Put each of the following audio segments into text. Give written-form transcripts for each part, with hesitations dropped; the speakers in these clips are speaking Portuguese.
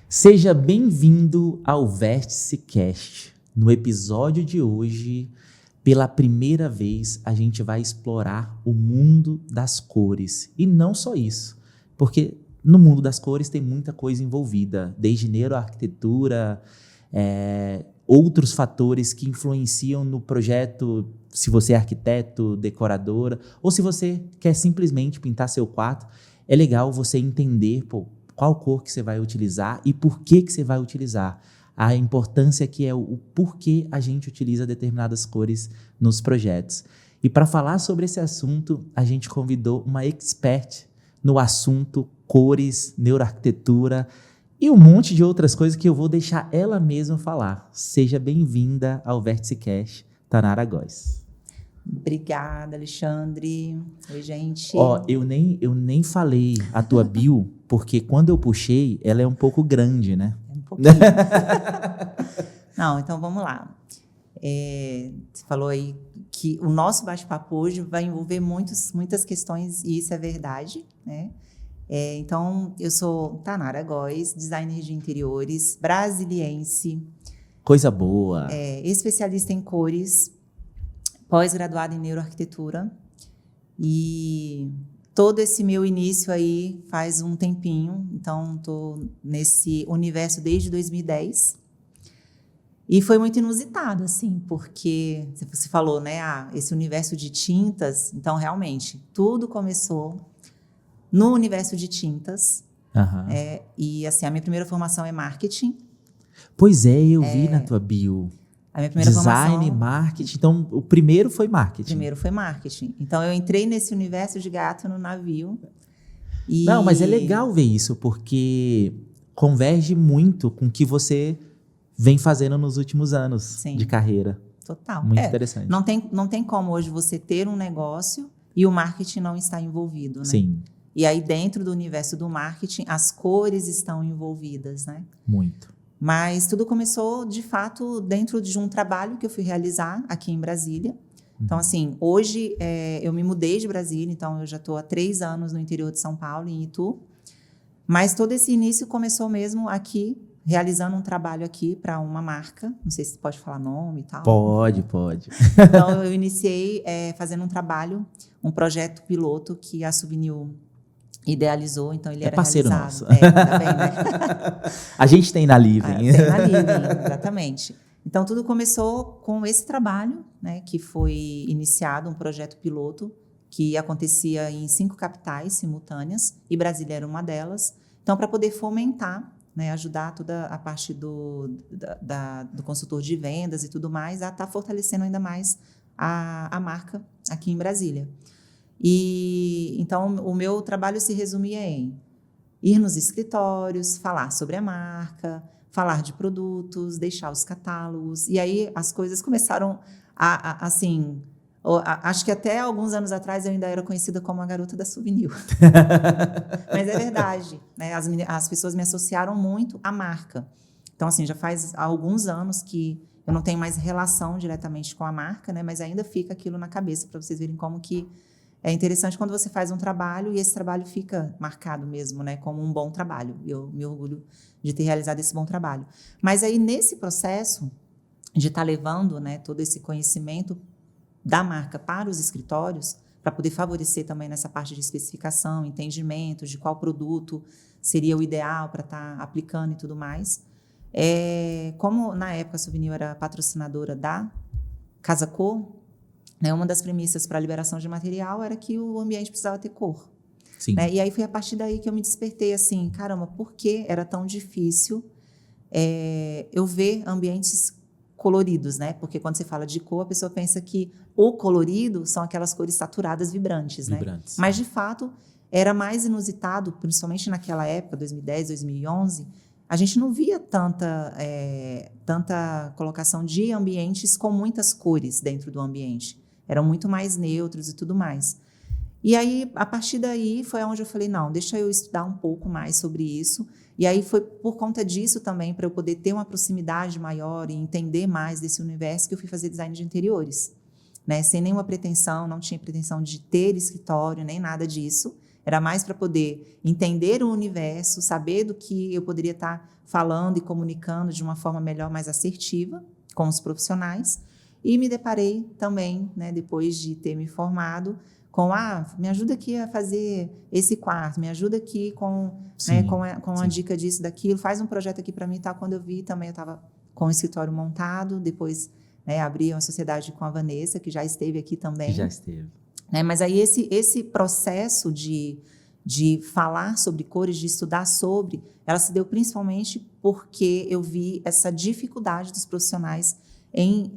Seja bem-vindo ao Vértice Cast. No episódio de hoje, pela primeira vez, a gente vai explorar o mundo das cores. E não só isso, porque no mundo das cores tem muita coisa envolvida, desde neuroarquitetura, outros fatores que influenciam no projeto, se você é arquiteto, decoradora, ou se você quer simplesmente pintar seu quarto, é legal você entender, qual cor que você vai utilizar e por que você vai utilizar. A importância que é o porquê a gente utiliza determinadas cores nos projetos. E para falar sobre esse assunto, a gente convidou uma expert no assunto cores, neuroarquitetura e um monte de outras coisas que eu vou deixar ela mesma falar. Seja bem-vinda ao Vértice Cast, Tanara Góes. Obrigada, Alexandre. Oi, gente. Eu nem falei a tua bio, porque quando eu puxei, ela é um pouco grande, né? É um pouquinho. Não, então vamos lá. Você falou aí que o nosso bate-papo hoje vai envolver muitas questões, e isso é verdade, né? Então, eu sou Tanara Góes, designer de interiores, brasiliense. Coisa boa. Especialista em cores, pós-graduada em neuroarquitetura, e todo esse meu início aí faz um tempinho, então estou nesse universo desde 2010, e foi muito inusitado, assim, porque você falou, né, esse universo de tintas, então realmente tudo começou no universo de tintas, e assim, a minha primeira formação é marketing. Pois é, eu vi na tua bio. A minha primeira Design, marketing. Então, o primeiro foi marketing. Primeiro foi marketing. Então, eu entrei nesse universo de gato no navio. Não, mas é legal ver isso, porque converge muito com o que você vem fazendo nos últimos anos de carreira. Total. Muito interessante. Não tem como hoje você ter um negócio e o marketing não estar envolvido, né? Sim. E aí, dentro do universo do marketing, as cores estão envolvidas, né? Muito. Mas tudo começou, de fato, dentro de um trabalho que eu fui realizar aqui em Brasília. Então, assim, hoje eu me mudei de Brasília, então eu já estou há 3 anos no interior de São Paulo, em Itu. Mas todo esse início começou mesmo aqui, realizando um trabalho aqui para uma marca. Não sei se pode falar nome e tal. Pode. Então, eu iniciei fazendo um trabalho, um projeto piloto que a Souvenir idealizou, então ele era parceiro realizado. nosso. Tá bem, né? A gente tem na Living. Tem na Living, exatamente. Então, tudo começou com esse trabalho, né, que foi iniciado, um projeto piloto, que acontecia em 5 capitais simultâneas, e Brasília era uma delas. Então, para poder fomentar, né, ajudar toda a parte do consultor de vendas e tudo mais, a estar fortalecendo ainda mais a marca aqui em Brasília. E então o meu trabalho se resumia em ir nos escritórios, falar sobre a marca, falar de produtos, deixar os catálogos. E aí as coisas começaram assim, acho que até alguns anos atrás eu ainda era conhecida como a garota da Souvenir. Mas é verdade, né? As pessoas me associaram muito à marca. Então, assim, já faz alguns anos que eu não tenho mais relação diretamente com a marca, né? Mas ainda fica aquilo na cabeça, para vocês verem como que é interessante quando você faz um trabalho e esse trabalho fica marcado mesmo, né, como um bom trabalho. Eu me orgulho de ter realizado esse bom trabalho. Mas aí, nesse processo de estar levando, né, todo esse conhecimento da marca para os escritórios, para poder favorecer também nessa parte de especificação, entendimento de qual produto seria o ideal para estar aplicando e tudo mais. Como, na época, a Souvenir era patrocinadora da Casa Cor, né, uma das premissas para a liberação de material era que o ambiente precisava ter cor. Sim. Né? E aí foi a partir daí que eu me despertei assim, caramba, por que era tão difícil eu ver ambientes coloridos, né? Porque quando você fala de cor, a pessoa pensa que o colorido são aquelas cores saturadas, vibrantes, né? Mas, de fato, era mais inusitado, principalmente naquela época, 2010, 2011, a gente não via tanta colocação de ambientes com muitas cores dentro do ambiente. Eram muito mais neutros e tudo mais. E aí, a partir daí, foi onde eu falei, não, deixa eu estudar um pouco mais sobre isso. E aí foi por conta disso também, para eu poder ter uma proximidade maior e entender mais desse universo, que eu fui fazer design de interiores. Né? Sem nenhuma pretensão, não tinha pretensão de ter escritório, nem nada disso. Era mais para poder entender o universo, saber do que eu poderia estar falando e comunicando de uma forma melhor, mais assertiva com os profissionais. E me deparei também, né, depois de ter me formado, com me ajuda aqui a fazer esse quarto, me ajuda aqui com, né, com a dica disso, daquilo, faz um projeto aqui para mim e tal. Quando eu vi, também eu estava com o escritório montado, depois, né, abri uma sociedade com a Vanessa, que já esteve aqui também. Que já esteve. Né, mas aí esse processo de falar sobre cores, de estudar sobre, ela se deu principalmente porque eu vi essa dificuldade dos profissionais em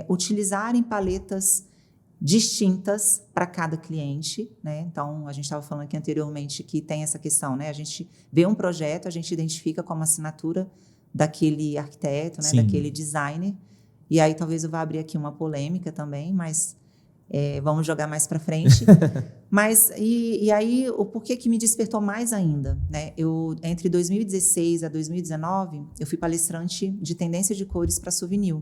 utilizarem paletas distintas para cada cliente, né? Então, a gente estava falando aqui anteriormente que tem essa questão, né? A gente vê um projeto, a gente identifica como assinatura daquele arquiteto, né? Daquele designer, e aí talvez eu vá abrir aqui uma polêmica também, mas vamos jogar mais para frente. Mas, e aí, o porquê que me despertou mais ainda, né? Eu, entre 2016 a 2019, eu fui palestrante de tendência de cores para souvenir.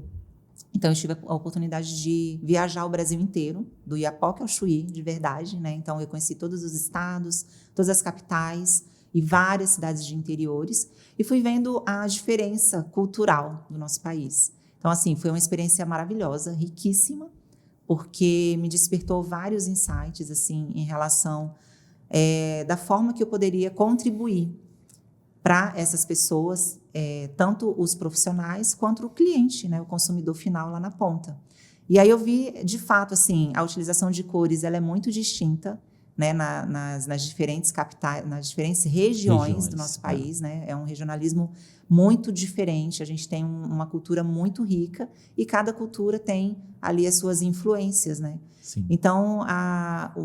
Então, eu tive a oportunidade de viajar o Brasil inteiro, do Iapoque ao Chuí, de verdade, né? Então, eu conheci todos os estados, todas as capitais e várias cidades de interiores, e fui vendo a diferença cultural do nosso país. Então, assim, foi uma experiência maravilhosa, riquíssima, porque me despertou vários insights, assim, em relação da forma que eu poderia contribuir para essas pessoas, tanto os profissionais quanto o cliente, né, o consumidor final lá na ponta. E aí eu vi, de fato, assim, a utilização de cores, ela é muito distinta, né, nas diferentes capitais, nas diferentes regiões do nosso país, né? É um regionalismo muito diferente, a gente tem uma cultura muito rica e cada cultura tem ali as suas influências, né? Sim. Então,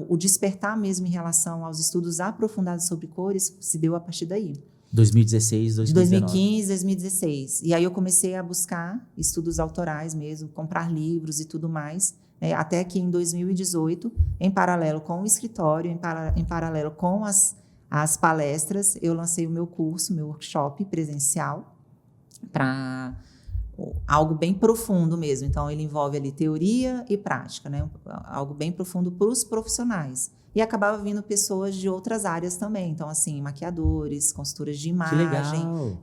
o despertar mesmo em relação aos estudos aprofundados sobre cores se deu a partir daí. 2016, 2019. 2015, 2016. E aí eu comecei a buscar estudos autorais mesmo, comprar livros e tudo mais, até que em 2018, em paralelo com o escritório, em paralelo com as palestras, eu lancei o meu curso, meu workshop presencial, para algo bem profundo mesmo. Então, ele envolve ali teoria e prática, né? Algo bem profundo para os profissionais. E acabava vindo pessoas de outras áreas também. Então, assim, maquiadores, consultoras de imagem. Que legal.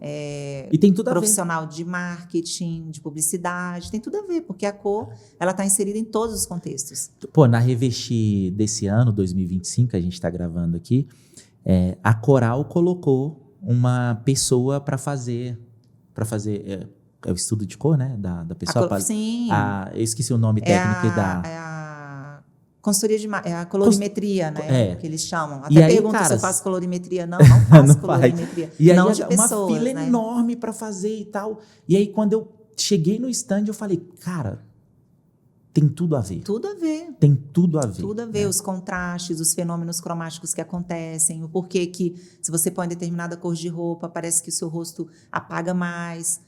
E tem tudo a ver. Profissional de marketing, de publicidade. Tem tudo a ver, porque a cor, ela está inserida em todos os contextos. Pô, na Revestir desse ano, 2025, a gente está gravando aqui, a Coral colocou uma pessoa para fazer o estudo de cor, né? Da pessoa. Sim. Eu esqueci o nome técnico consultoria a colorimetria, né? Que eles chamam. Até aí, perguntam se eu faço colorimetria. Não faço colorimetria. E aí, não de pessoas, uma fila né? enorme para fazer e tal. E aí, quando eu cheguei no stand, eu falei, cara, tem tudo a ver. Tudo a ver. Tem tudo a ver. Tudo a ver. Os contrastes, os fenômenos cromáticos que acontecem, o porquê que, se você põe determinada cor de roupa, parece que o seu rosto apaga mais,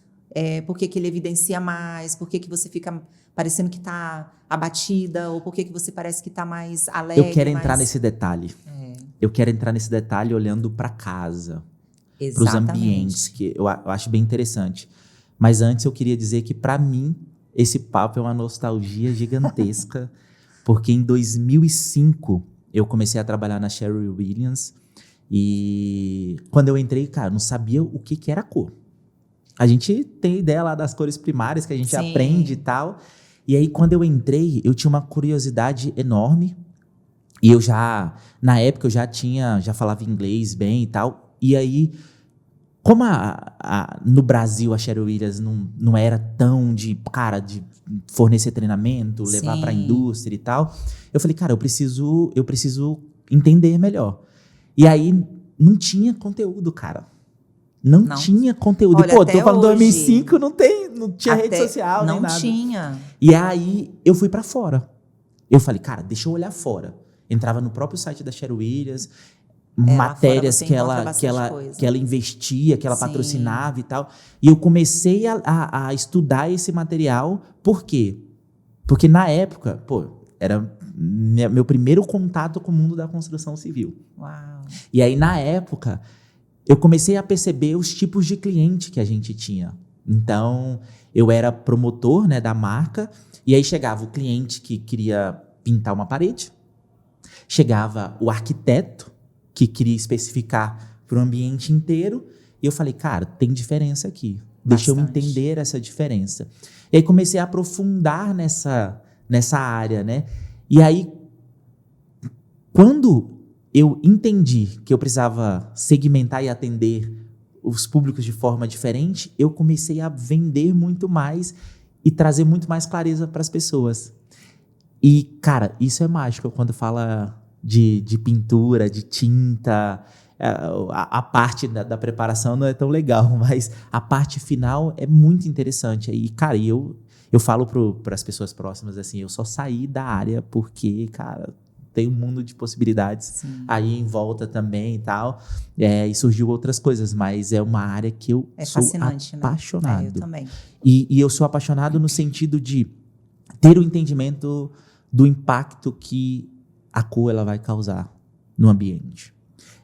por que ele evidencia mais, por que você fica parecendo que está abatida, ou por que você parece que está mais alegre. Eu quero entrar nesse detalhe. Eu quero entrar nesse detalhe olhando para casa, para os ambientes, que eu acho bem interessante. Mas antes eu queria dizer que, para mim, esse papo é uma nostalgia gigantesca, porque em 2005 eu comecei a trabalhar na Sherwin-Williams e quando eu entrei, cara, não sabia o que era cor. A gente tem ideia lá das cores primárias que a gente aprende e tal. E aí, quando eu entrei, eu tinha uma curiosidade enorme. E eu na época, eu já falava inglês bem e tal. E aí, como no Brasil a Sherwin-Williams não era tão de fornecer treinamento, levar para a indústria e tal, eu falei, cara, eu preciso entender melhor. E aí, não tinha conteúdo, cara. Não tinha conteúdo. Olha, tô falando 2005, não tinha rede social, nem nada. Não tinha. E aí, eu fui pra fora. Eu falei, cara, deixa eu olhar fora. Entrava no próprio site da Sherwin-Williams, matérias que ela investia, que ela patrocinava e tal. E eu comecei a estudar esse material. Por quê? Porque na época, era meu primeiro contato com o mundo da construção civil. Uau. E aí, na época, eu comecei a perceber os tipos de cliente que a gente tinha. Então, eu era promotor, né, da marca, e aí chegava o cliente que queria pintar uma parede, Chegava o arquiteto, que queria especificar para o ambiente inteiro, e eu falei, cara, tem diferença aqui. Deixa eu entender essa diferença. E aí comecei a aprofundar nessa área, né? E aí, quando eu entendi que eu precisava segmentar e atender os públicos de forma diferente, eu comecei a vender muito mais e trazer muito mais clareza para as pessoas. E, cara, isso é mágico quando fala de pintura, de tinta. A parte da preparação não é tão legal, mas a parte final é muito interessante. E, cara, eu falo para as pessoas próximas assim, eu só saí da área porque, cara, tem um mundo de possibilidades. Sim. Aí em volta também e tal. E surgiu outras coisas, mas é uma área que eu sou apaixonado. Né? Eu também. E eu sou apaixonado no sentido de ter o entendimento do impacto que a cor ela vai causar no ambiente.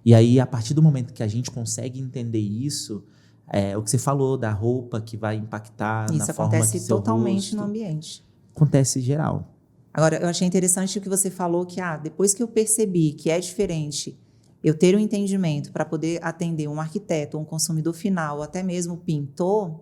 E aí, a partir do momento que a gente consegue entender isso, o que você falou da roupa que vai impactar na forma que seu rosto... Isso acontece totalmente no ambiente. Acontece geral. Agora, eu achei interessante o que você falou, que depois que eu percebi que é diferente eu ter um entendimento para poder atender um arquiteto, um consumidor final, ou até mesmo pintor,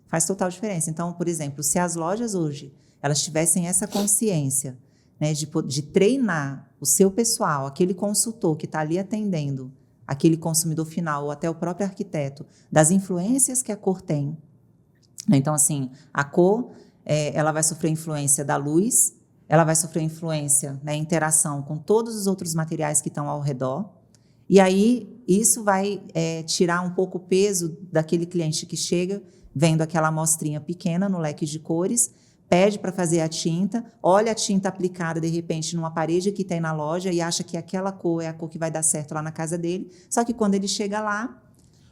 faz total diferença. Então, por exemplo, se as lojas hoje elas tivessem essa consciência, né, de treinar o seu pessoal, aquele consultor que está ali atendendo aquele consumidor final ou até o próprio arquiteto, das influências que a cor tem. Então, assim, a cor ela vai sofrer influência da luz, ela vai sofrer influência, né, interação com todos os outros materiais que estão ao redor, e aí isso vai tirar um pouco o peso daquele cliente que chega vendo aquela amostrinha pequena no leque de cores, pede para fazer a tinta, olha a tinta aplicada, de repente, numa parede que tem na loja e acha que aquela cor é a cor que vai dar certo lá na casa dele. Só que quando ele chega lá,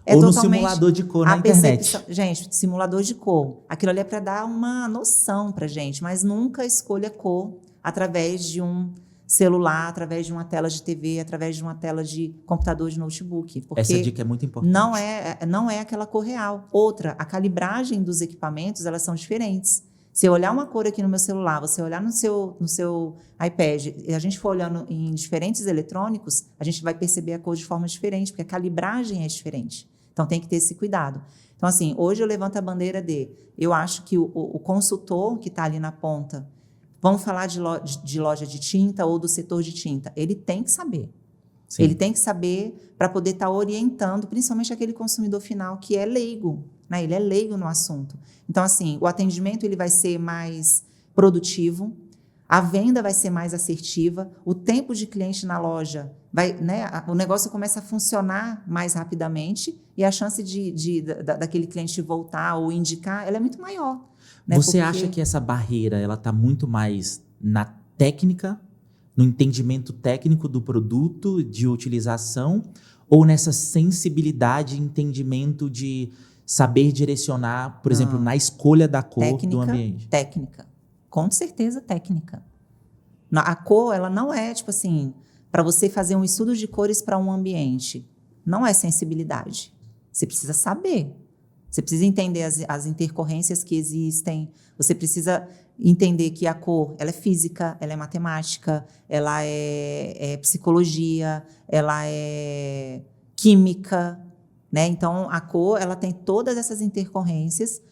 ou no simulador de cor na internet. Gente, simulador de cor. Aquilo ali é para dar uma noção para gente, mas nunca escolha cor através de um celular, através de uma tela de TV, através de uma tela de computador, de notebook. Porque essa dica é muito importante. Não é aquela cor real. Outra, a calibragem dos equipamentos, elas são diferentes. Se eu olhar uma cor aqui no meu celular, você olhar no seu iPad, e a gente for olhando em diferentes eletrônicos, a gente vai perceber a cor de forma diferente, porque a calibragem é diferente. Então, tem que ter esse cuidado. Então, assim, hoje eu levanto a bandeira eu acho que o consultor que está ali na ponta, vamos falar de loja de tinta ou do setor de tinta, ele tem que saber. Sim. Ele tem que saber para poder estar orientando, principalmente aquele consumidor final que é leigo, né? Ele é leigo no assunto. Então, assim, o atendimento ele vai ser mais produtivo, a venda vai ser mais assertiva, o tempo de cliente na loja o negócio começa a funcionar mais rapidamente e a chance daquele cliente voltar ou indicar, ela é muito maior. Né? Você acha que essa barreira ela está muito mais na técnica, no entendimento técnico do produto, de utilização, ou nessa sensibilidade e entendimento de saber direcionar, por exemplo, na escolha da cor do ambiente? Técnica. Com certeza técnica. A cor, ela não é, tipo assim, para você fazer um estudo de cores para um ambiente. Não é sensibilidade. Você precisa saber. Você precisa entender as intercorrências que existem. Você precisa entender que a cor, ela é física, ela é matemática, ela é psicologia, ela é química, né? Então, a cor, ela tem todas essas intercorrências,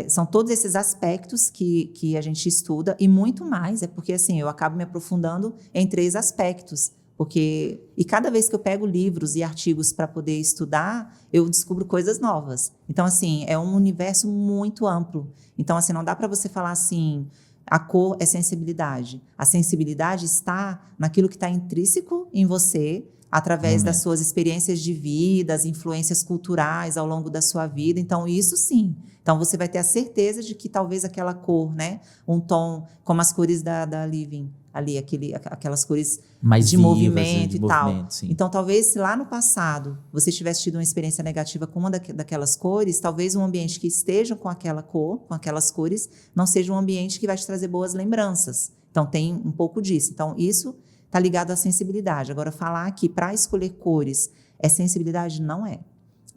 são todos esses aspectos que a gente estuda e muito mais, porque assim, eu acabo me aprofundando em 3 aspectos, e cada vez que eu pego livros e artigos para poder estudar, eu descubro coisas novas. Então, assim, é um universo muito amplo. Então, assim, não dá para você falar assim, a cor é sensibilidade. A sensibilidade está naquilo que está intrínseco em você, através das suas experiências de vida, as influências culturais ao longo da sua vida. Então, isso sim. Então, você vai ter a certeza de que talvez aquela cor, né, um tom, como as cores da Living, ali, aquelas cores mais de vivas, movimento e tal. Sim. Então, talvez se lá no passado você tivesse tido uma experiência negativa com uma daquelas cores, talvez um ambiente que esteja com aquela cor, com aquelas cores, não seja um ambiente que vai te trazer boas lembranças. Então, tem um pouco disso. Então, isso está ligado à sensibilidade. Agora, falar que para escolher cores é sensibilidade, não é.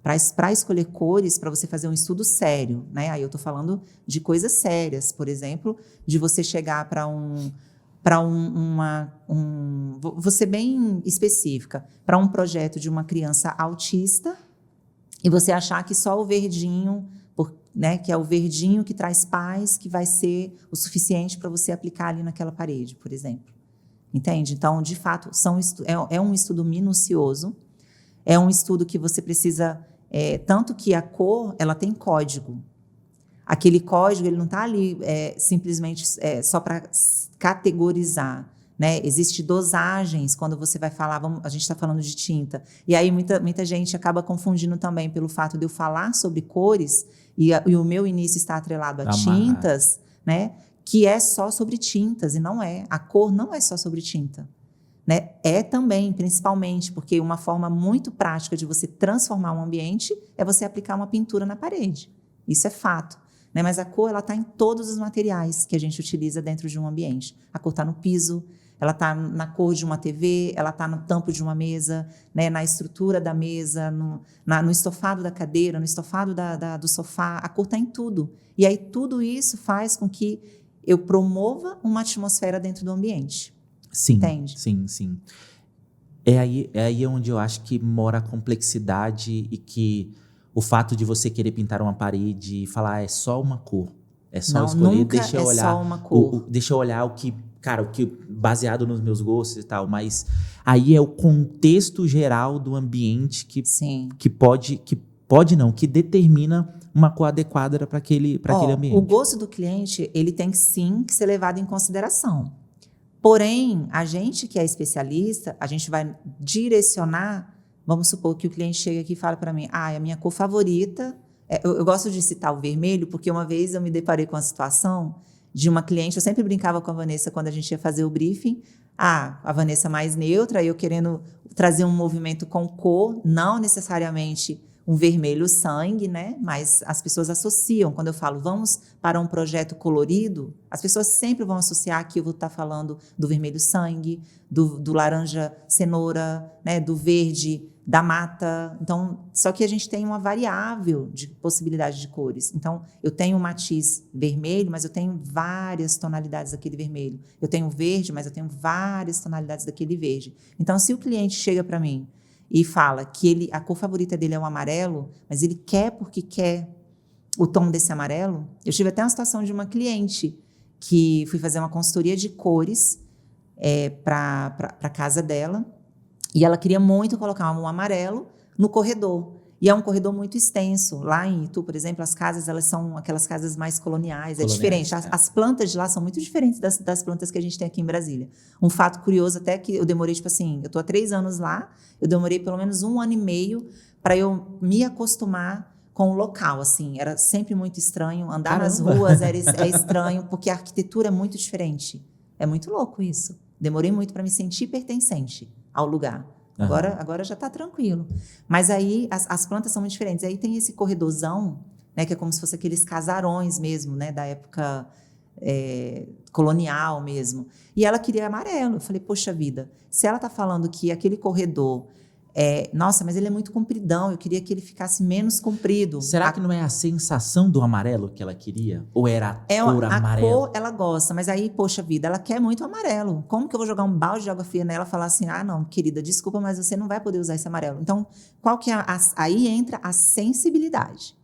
Para escolher cores, para você fazer um estudo sério, né? Aí eu estou falando de coisas sérias, por exemplo, de você chegar para um para vou ser bem específica, para um projeto de uma criança autista, e você achar que só o verdinho, né, que é o verdinho que traz paz, que vai ser o suficiente para você aplicar ali naquela parede, por exemplo. Entende? Então, de fato, é um estudo minucioso, é um estudo que você precisa, tanto que a cor, ela tem código. Aquele código, ele não está ali simplesmente só para categorizar, né? Existem dosagens quando você vai falar, a gente está falando de tinta. E aí muita gente acaba confundindo também pelo fato de eu falar sobre cores e o meu início está atrelado a tintas, né? Que é só sobre tintas, e não é. A cor não é só sobre tinta. Né? É também, principalmente, porque uma forma muito prática de você transformar um ambiente é você aplicar uma pintura na parede. Isso é fato. Né? Mas a cor está em todos os materiais que a gente utiliza dentro de um ambiente. A cor está no piso, ela está na cor de uma TV, ela está no tampo de uma mesa, né? Na estrutura da mesa, no estofado da cadeira, no estofado do sofá. A cor está em tudo. E aí tudo isso faz com que eu promova uma atmosfera dentro do ambiente. Sim, entende? Sim. É aí onde eu acho que mora a complexidade e que o fato de você querer pintar uma parede e falar é só uma cor, é só não, escolher, nunca deixa eu olhar, só uma cor. deixa eu olhar o que baseado nos meus gostos e tal, mas aí é o contexto geral do ambiente que determina uma cor adequada para aquele ambiente. O gosto do cliente, ele tem sim que ser levado em consideração. Porém, a gente que é especialista, a gente vai direcionar. Vamos supor que o cliente chega aqui e fala para mim, a minha cor favorita, eu gosto de citar o vermelho, porque uma vez eu me deparei com a situação de uma cliente, eu sempre brincava com a Vanessa quando a gente ia fazer o briefing, a Vanessa mais neutra, eu querendo trazer um movimento com cor, não necessariamente um vermelho sangue, né? Mas as pessoas associam. Quando eu falo, vamos para um projeto colorido, as pessoas sempre vão associar que eu vou estar falando do vermelho sangue, do laranja cenoura, né? Do verde da mata. Então, só que a gente tem uma variável de possibilidade de cores. Então, eu tenho um matiz vermelho, mas eu tenho várias tonalidades daquele vermelho. Eu tenho verde, mas eu tenho várias tonalidades daquele verde. Então, se o cliente chega para mim e fala que a cor favorita dele é o amarelo, mas ele quer porque quer o tom desse amarelo. Eu tive até uma situação de uma cliente que fui fazer uma consultoria de cores para a casa dela, e ela queria muito colocar um amarelo no corredor. E é um corredor muito extenso. Lá em Itu, por exemplo, as casas, elas são aquelas casas mais coloniais. É diferente. As plantas de lá são muito diferentes das plantas que a gente tem aqui em Brasília. Um fato curioso até que eu demorei, eu estou há 3 anos lá, eu demorei pelo menos 1 ano e meio para eu me acostumar com o local, assim. Era sempre muito estranho. Andar nas ruas é estranho, porque a arquitetura é muito diferente. É muito louco isso. Demorei muito para me sentir pertencente ao lugar. Agora já está tranquilo. Mas aí as plantas são muito diferentes. Aí tem esse corredorzão, né, que é como se fosse aqueles casarões mesmo, né, da época colonial mesmo. E ela queria amarelo. Eu falei, poxa vida, se ela está falando que aquele corredor nossa, mas ele é muito compridão, eu queria que ele ficasse menos comprido. Será que não é a sensação do amarelo que ela queria? Ou era a cor amarela? A cor ela gosta, mas aí, poxa vida, ela quer muito amarelo. Como que eu vou jogar um balde de água fria nela e falar assim, não, querida, desculpa, mas você não vai poder usar esse amarelo. Então, qual que é aí entra a sensibilidade.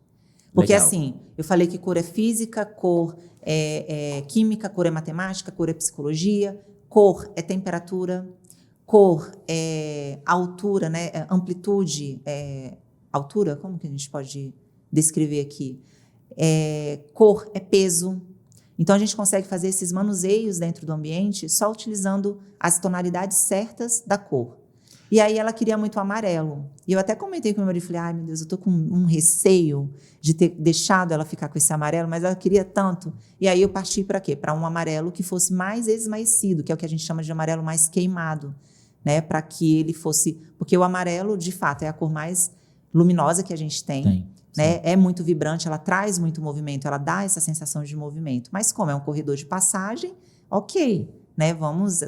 Porque Legal. assim, eu falei que cor é física, cor é química, cor é matemática, cor é psicologia, cor é temperatura, cor é altura, né? Amplitude, altura, como que a gente pode descrever aqui? Cor é peso. Então, a gente consegue fazer esses manuseios dentro do ambiente só utilizando as tonalidades certas da cor. E aí, ela queria muito amarelo. E eu até comentei com o meu marido, falei, ai, meu Deus, eu estou com um receio de ter deixado ela ficar com esse amarelo, mas ela queria tanto. E aí, eu parti para quê? Para um amarelo que fosse mais esmaecido, que é o que a gente chama de amarelo mais queimado. Né, para que ele fosse... Porque o amarelo, de fato, é a cor mais luminosa que a gente tem. Né? É muito vibrante, ela traz muito movimento, ela dá essa sensação de movimento. Mas como é um corredor de passagem, ok. Né?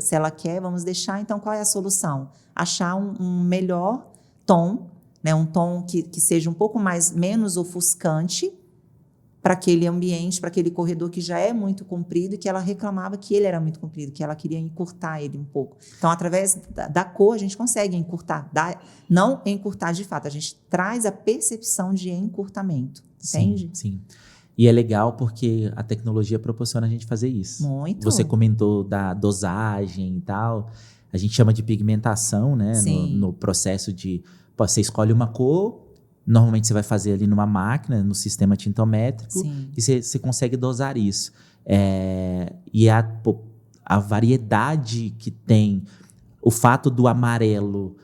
Se ela quer, vamos deixar. Então, qual é a solução? Achar um melhor tom, né? Um tom que seja um pouco menos ofuscante, para aquele ambiente, para aquele corredor que já é muito comprido e que ela reclamava que ele era muito comprido, que ela queria encurtar ele um pouco. Então, através da cor, a gente consegue encurtar. Não encurtar de fato, a gente traz a percepção de encurtamento. Entende? Sim. E é legal porque a tecnologia proporciona a gente fazer isso. Muito. Você comentou da dosagem e tal. A gente chama de pigmentação, né? No processo de... Pô, você escolhe uma cor... Normalmente você vai fazer ali numa máquina, no sistema tintométrico, Sim. e você consegue dosar isso. E a variedade que tem, o fato do amarelo,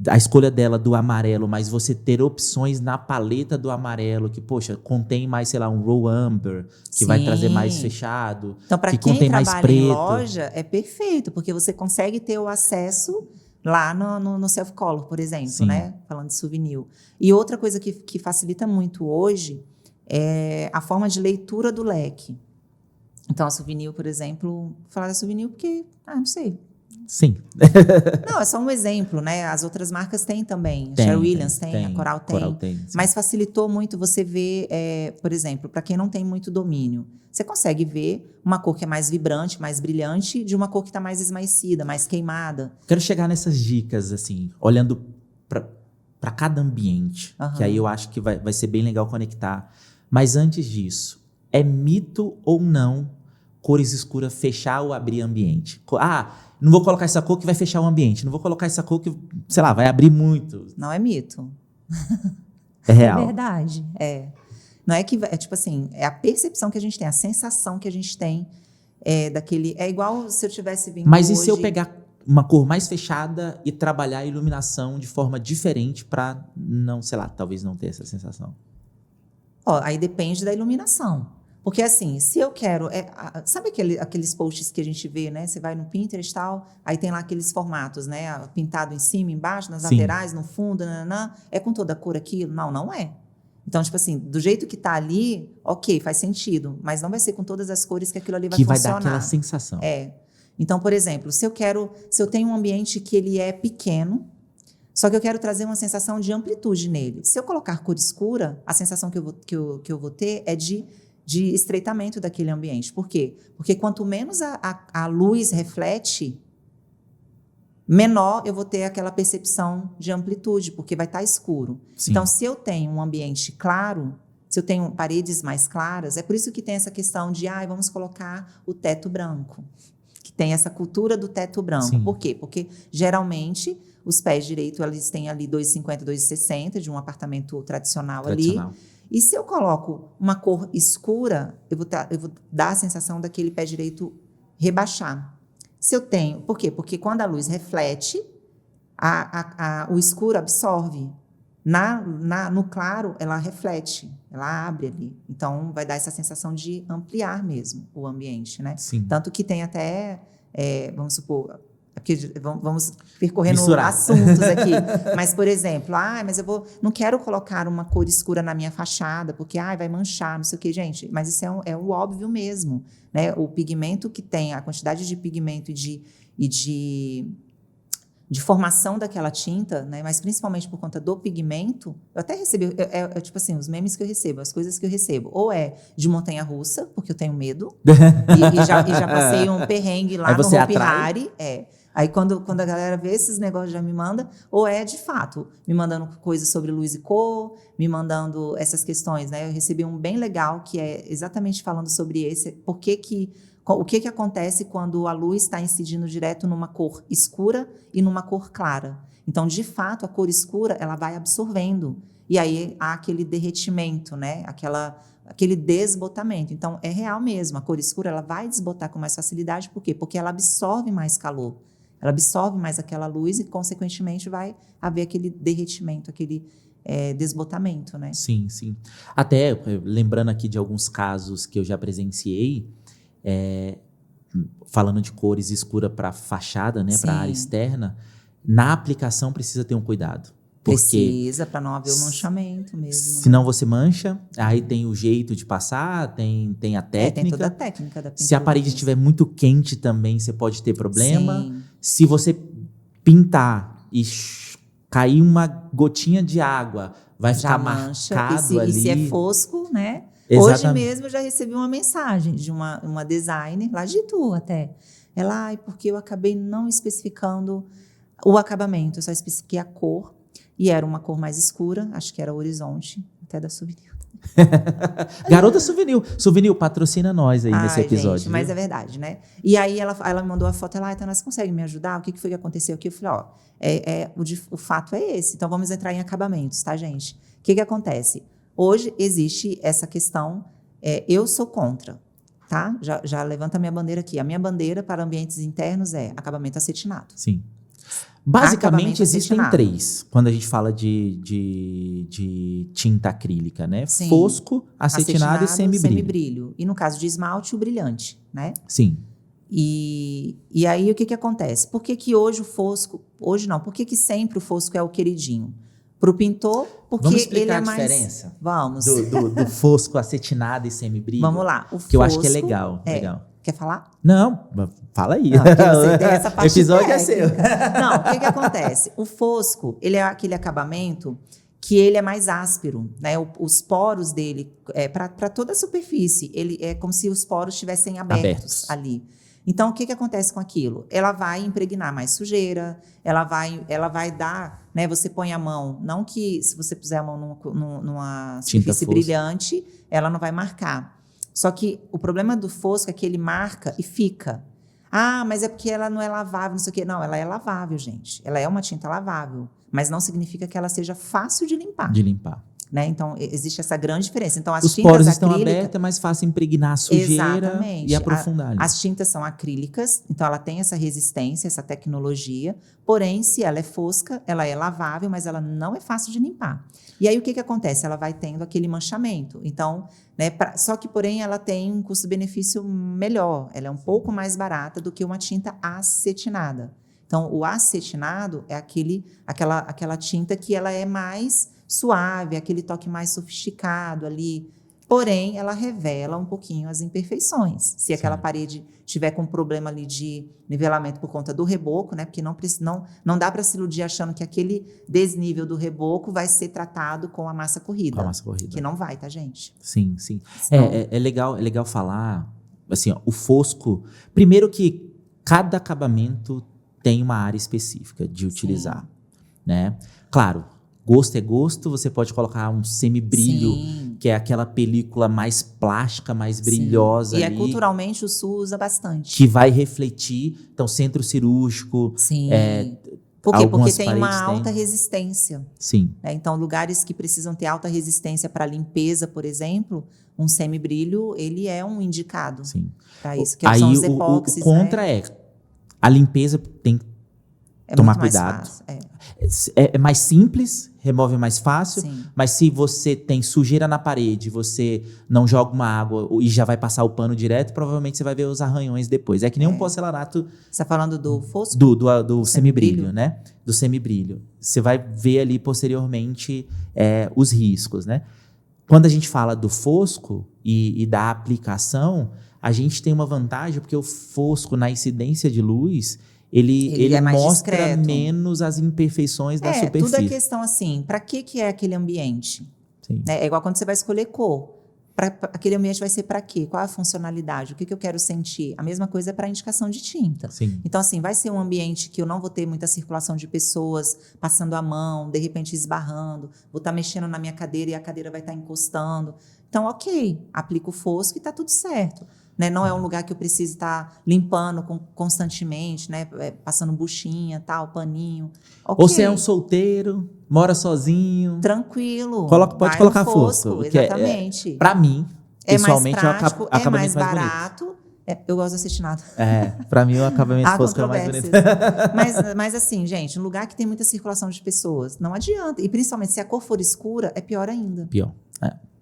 a escolha dela do amarelo, mas você ter opções na paleta do amarelo, que, poxa, contém mais, sei lá, um raw amber, que vai trazer mais fechado, então, para que quem contém mais trabalha preto. em loja, é perfeito, porque você consegue ter o acesso lá no self-color, por exemplo, né? Falando de souvenir. E outra coisa que facilita muito hoje é a forma de leitura do leque. Então, a souvenir, por exemplo, vou falar da souvenir porque, não sei. Sim. Não, é só um exemplo, né? As outras marcas têm também. A Sherwin-Williams tem, a Coral tem. Mas facilitou muito você ver, por exemplo, para quem não tem muito domínio, você consegue ver uma cor que é mais vibrante, mais brilhante, de uma cor que está mais esmaecida, mais queimada. Quero chegar nessas dicas, assim, olhando para cada ambiente, que aí eu acho que vai ser bem legal conectar. Mas antes disso, é mito ou não cores escuras fechar ou abrir ambiente? Não vou colocar essa cor que vai fechar o ambiente. Não vou colocar essa cor que, sei lá, vai abrir muito. Não é mito. É real. É verdade. Não é que... É tipo assim, é a percepção que a gente tem, a sensação que a gente tem daquele... É igual se eu tivesse vindo Mas hoje... e se eu pegar uma cor mais fechada e trabalhar a iluminação de forma diferente para não, sei lá, talvez não ter essa sensação? Aí depende da iluminação. Porque assim, se eu quero... sabe aqueles posts que a gente vê, né? Você vai no Pinterest e tal, aí tem lá aqueles formatos, né? Pintado em cima, embaixo, nas laterais, no fundo, nananã. É com toda a cor aquilo? Não é. Então, tipo assim, do jeito que tá ali, ok, faz sentido. Mas não vai ser com todas as cores que aquilo ali vai funcionar. Que vai dar aquela sensação. Então, por exemplo, se eu tenho um ambiente que ele é pequeno, só que eu quero trazer uma sensação de amplitude nele. Se eu colocar cor escura, a sensação que eu vou ter é de estreitamento daquele ambiente. Por quê? Porque quanto menos a luz reflete, menor eu vou ter aquela percepção de amplitude, porque vai estar escuro. Sim. Então, se eu tenho um ambiente claro, se eu tenho paredes mais claras, é por isso que tem essa questão de, vamos colocar o teto branco, que tem essa cultura do teto branco. Sim. Por quê? Porque, geralmente, os pés direitos, eles têm ali 2,50, 2,60 de um apartamento tradicional ali. E se eu coloco uma cor escura, eu vou dar a sensação daquele pé direito rebaixar. Se eu tenho... Por quê? Porque quando a luz reflete, o escuro absorve. No claro, ela reflete, ela abre ali. Então, vai dar essa sensação de ampliar mesmo o ambiente, né? Sim. Tanto que tem até, vamos supor... Porque vamos percorrendo Misturar assuntos aqui. Mas, por exemplo, mas eu não quero colocar uma cor escura na minha fachada, porque vai manchar, não sei o quê. Gente, mas isso é o óbvio mesmo, né? O pigmento que tem, a quantidade de pigmento e de formação daquela tinta, né? Mas principalmente por conta do pigmento, eu até recebi, tipo assim, os memes que eu recebo, as coisas que eu recebo, ou é de montanha-russa, porque eu tenho medo, e já passei um perrengue lá no Hopi Hari, Aí, quando a galera vê esses negócios, já me manda, ou de fato, me mandando coisas sobre luz e cor, me mandando essas questões, né? Eu recebi um bem legal, que é exatamente falando sobre o que acontece quando a luz está incidindo direto numa cor escura e numa cor clara. Então, de fato, a cor escura, ela vai absorvendo, e aí há aquele derretimento, né? Aquele desbotamento. Então, é real mesmo, a cor escura, ela vai desbotar com mais facilidade, por quê? Porque ela absorve mais calor. Ela absorve mais aquela luz e, consequentemente, vai haver aquele derretimento, aquele desbotamento, né? Sim, sim. Até, lembrando aqui de alguns casos que eu já presenciei, falando de cores escuras para fachada, né, para área externa, na aplicação precisa ter um cuidado. Precisa, para não haver o manchamento mesmo. Senão você mancha, aí tem o jeito de passar, tem a técnica. Tem toda a técnica da pintura. Se a parede estiver muito quente também, você pode ter problema. Sim. Se você pintar e cair uma gotinha de água, vai ficar marcado ali. E se é fosco, né? Hoje mesmo eu já recebi uma mensagem de uma designer, lá de Itu até. Ela, porque eu acabei não especificando o acabamento, eu só especifiquei a cor, e era uma cor mais escura, acho que era Horizonte, até da Souvenir. Garota Souvenir. Souvenir, patrocina nós aí nesse episódio. Gente, mas é verdade, né? E aí ela me mandou a foto, ela, então, você consegue me ajudar? O que foi que aconteceu aqui? Eu falei, o fato é esse, então vamos entrar em acabamentos, tá, gente? O que acontece? Hoje existe essa questão, eu sou contra, tá? Já levanta a minha bandeira aqui. A minha bandeira para ambientes internos é acabamento acetinado. Sim. Basicamente, existem acetinado. 3, quando a gente fala de tinta acrílica, né? Sim. Fosco, acetinado e semibrilho. E no caso de esmalte, o brilhante, né? Sim. E aí, o que acontece? Por que hoje o fosco... Hoje não, por que sempre o fosco é o queridinho? Para o pintor, porque Vamos explicar ele é a mais... diferença? Vamos. Do fosco acetinado e semibrilho? Vamos lá. O que eu acho que é legal. Quer falar? Não, fala aí. Não, você tem essa parte o episódio técnica. é seu. Não, o que acontece? O fosco, ele é aquele acabamento que ele é mais áspero, né? Os poros dele, para toda a superfície, ele é como se os poros estivessem abertos ali. Então, o que acontece com aquilo? Ela vai impregnar mais sujeira, ela vai dar, né? Você põe a mão, não que se você puser a mão numa superfície brilhante, ela não vai marcar. Só que o problema do fosco é que ele marca e fica. Ah, mas é porque ela não é lavável, não sei o quê. Não, ela é lavável, gente. Ela é uma tinta lavável, mas não significa que ela seja fácil de limpar. Né? Então, existe essa grande diferença. Então, os poros estão abertos, é mais fácil impregnar a sujeira e aprofundar. As tintas são acrílicas, então ela tem essa resistência, essa tecnologia. Porém, se ela é fosca, ela é lavável, mas ela não é fácil de limpar. E aí, o que acontece? Ela vai tendo aquele manchamento. Então, né, só que, porém, ela tem um custo-benefício melhor. Ela é um pouco mais barata do que uma tinta acetinada. Então, o acetinado é aquela tinta que ela é mais suave, aquele toque mais sofisticado ali. Porém, ela revela um pouquinho as imperfeições. Se aquela parede tiver com problema ali de nivelamento por conta do reboco, né? Porque não dá para se iludir achando que aquele desnível do reboco vai ser tratado com a massa corrida. Com a massa corrida. Que não vai, tá, gente? Sim. É legal falar, assim, ó, o fosco... Primeiro que cada acabamento tem uma área específica de utilizar, né? Claro, gosto é gosto, você pode colocar um semibrilho, que é aquela película mais plástica, mais brilhosa. E ali, culturalmente o Sul usa bastante. Que vai refletir, então centro cirúrgico. Por quê? Porque tem uma alta resistência. Sim. Né? Então, lugares que precisam ter alta resistência para limpeza, por exemplo, um semibrilho, ele é um indicado para isso. Que são os epóxis, o contra a limpeza tem que tomar cuidado. É mais simples, remove mais fácil, mas se você tem sujeira na parede, você não joga uma água e já vai passar o pano direto, provavelmente você vai ver os arranhões depois. É que nem um porcelanato... Você está falando do fosco? Do semibrilho, né? Do semibrilho. Você vai ver ali posteriormente os riscos, né? Quando a gente fala do fosco e da aplicação, a gente tem uma vantagem, porque o fosco, na incidência de luz... Ele é mais mostra discreto. Menos as imperfeições da superfície. Tudo é questão assim, para que é aquele ambiente? Sim. É igual quando você vai escolher cor. Aquele ambiente vai ser para quê? Qual a funcionalidade? O que eu quero sentir? A mesma coisa é para indicação de tinta. Sim. Então, assim, vai ser um ambiente que eu não vou ter muita circulação de pessoas passando a mão, de repente esbarrando, vou estar mexendo na minha cadeira e a cadeira vai estar encostando. Então, ok, aplico o fosco e está tudo certo. Né? Não é um lugar que eu preciso estar limpando constantemente, né? Passando buchinha, tal, paninho. Okay. Ou você é um solteiro, mora sozinho. Tranquilo. Pode colocar fosco. Exatamente. Para mim, pessoalmente, é mais prático, o acabamento mais barato. Eu gosto do acetinado. Para mim o acabamento fosco é mais bonito. mas assim, gente, um lugar que tem muita circulação de pessoas, não adianta. E principalmente se a cor for escura, é pior ainda. Pior,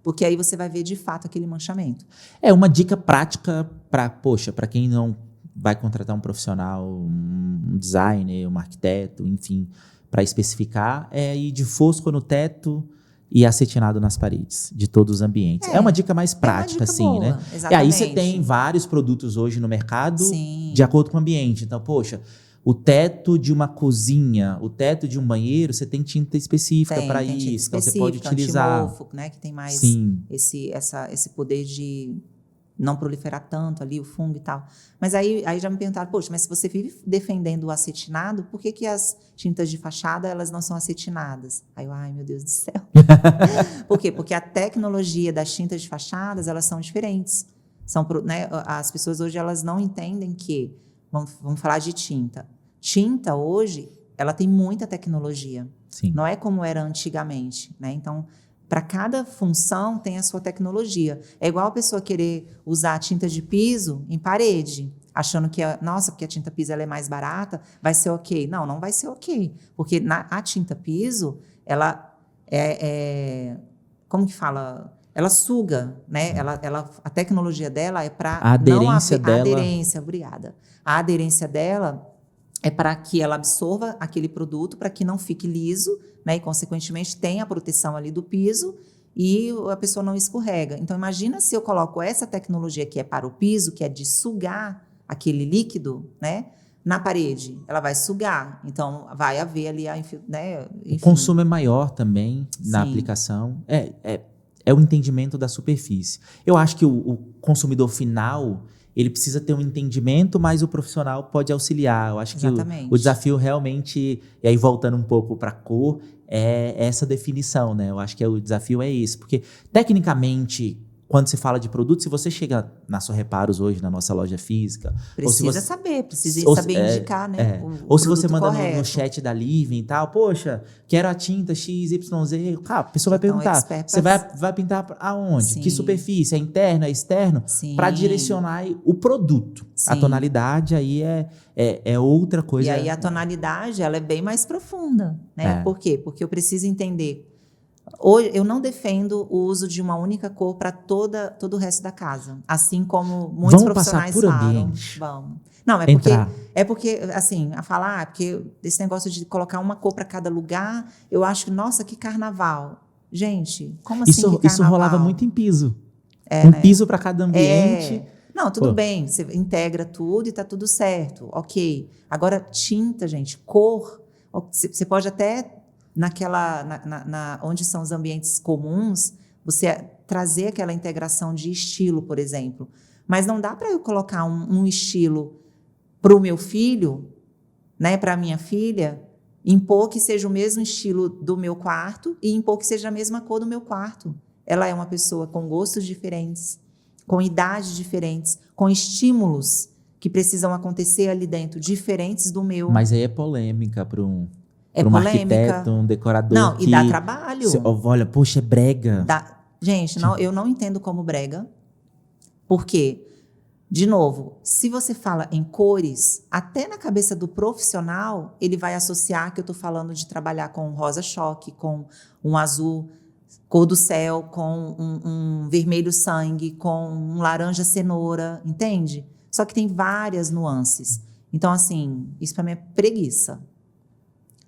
Porque aí você vai ver de fato aquele manchamento. É uma dica prática para quem não vai contratar um profissional, um designer, um arquiteto, enfim, para especificar, é ir de fosco no teto e acetinado nas paredes de todos os ambientes. É uma dica mais prática, dica boa, né? Exatamente. E aí você tem vários produtos hoje no mercado de acordo com o ambiente. Então, o teto de uma cozinha, o teto de um banheiro, você tem tinta específica para isso. Então você pode utilizar. Antimofo, né, que tem mais Sim. esse poder de não proliferar tanto ali o fungo e tal. Mas aí já me perguntaram, poxa, mas se você vive defendendo o acetinado, por que as tintas de fachada elas não são acetinadas? Aí eu, ai meu Deus do céu. Por quê? Porque a tecnologia das tintas de fachadas, elas são diferentes. Né, as pessoas hoje elas não entendem que, vamos falar de tinta. Tinta hoje, ela tem muita tecnologia. Sim. Não é como era antigamente, né? Então, para cada função tem a sua tecnologia. É igual a pessoa querer usar tinta de piso em parede, achando que, nossa, porque a tinta piso ela é mais barata, vai ser ok. Não, não vai ser ok. Porque a tinta piso, ela como que fala? Ela suga, né? A tecnologia dela é para a aderência dela. A aderência, obrigada. A aderência dela é para que ela absorva aquele produto, para que não fique liso, né? E, consequentemente, tenha a proteção ali do piso e a pessoa não escorrega. Então, imagina se eu coloco essa tecnologia que é para o piso, que é de sugar aquele líquido, né? Na parede, ela vai sugar. Então, vai haver ali né? Enfim. O consumo é maior também na Sim. aplicação. É o entendimento da superfície. Eu acho que o consumidor final, ele precisa ter um entendimento, mas o profissional pode auxiliar. Eu acho que o desafio realmente, e aí voltando um pouco para a cor, é essa definição, né? Eu acho que o desafio é esse. Porque, tecnicamente, quando se fala de produto, se você chega na Sua Reparos hoje, na nossa loja física... Precisa saber indicar, né? Ou se você manda no chat da Living e tal, poxa, quero a tinta XYZ, cara, a pessoa vai perguntar, você vai pintar aonde? Sim. Que superfície? É interno, é externo? Para direcionar o produto. Sim. A tonalidade aí é outra coisa. E aí a tonalidade, ela é bem mais profunda, né? Por quê? Porque eu preciso entender. Hoje, eu não defendo o uso de uma única cor para todo o resto da casa. Assim como muitos profissionais falam. Vamos. Não, é porque, assim, a falar, porque esse negócio de colocar uma cor para cada lugar, eu acho que, nossa, que carnaval. Gente, como assim que carnaval? Isso rolava muito em piso. Piso para cada ambiente. Não, tudo bem, você integra tudo e está tudo certo, ok. Agora, tinta, gente, cor, você pode até... onde são os ambientes comuns, você trazer aquela integração de estilo, por exemplo. Mas não dá para eu colocar um estilo para o meu filho, né, para a minha filha, impor que seja o mesmo estilo do meu quarto e impor que seja a mesma cor do meu quarto. Ela é uma pessoa com gostos diferentes, com idades diferentes, com estímulos que precisam acontecer ali dentro, diferentes do meu. Mas aí é polêmica para um polêmica. Arquiteto, um decorador. Não, e dá trabalho. Olha, poxa, é brega. Gente, eu não entendo como brega. Porque, de novo, se você fala em cores, até na cabeça do profissional, ele vai associar que eu estou falando de trabalhar com um rosa choque, com um azul cor do céu, com um vermelho sangue, com um laranja cenoura, entende? Só que tem várias nuances. Então, assim, isso para mim é preguiça.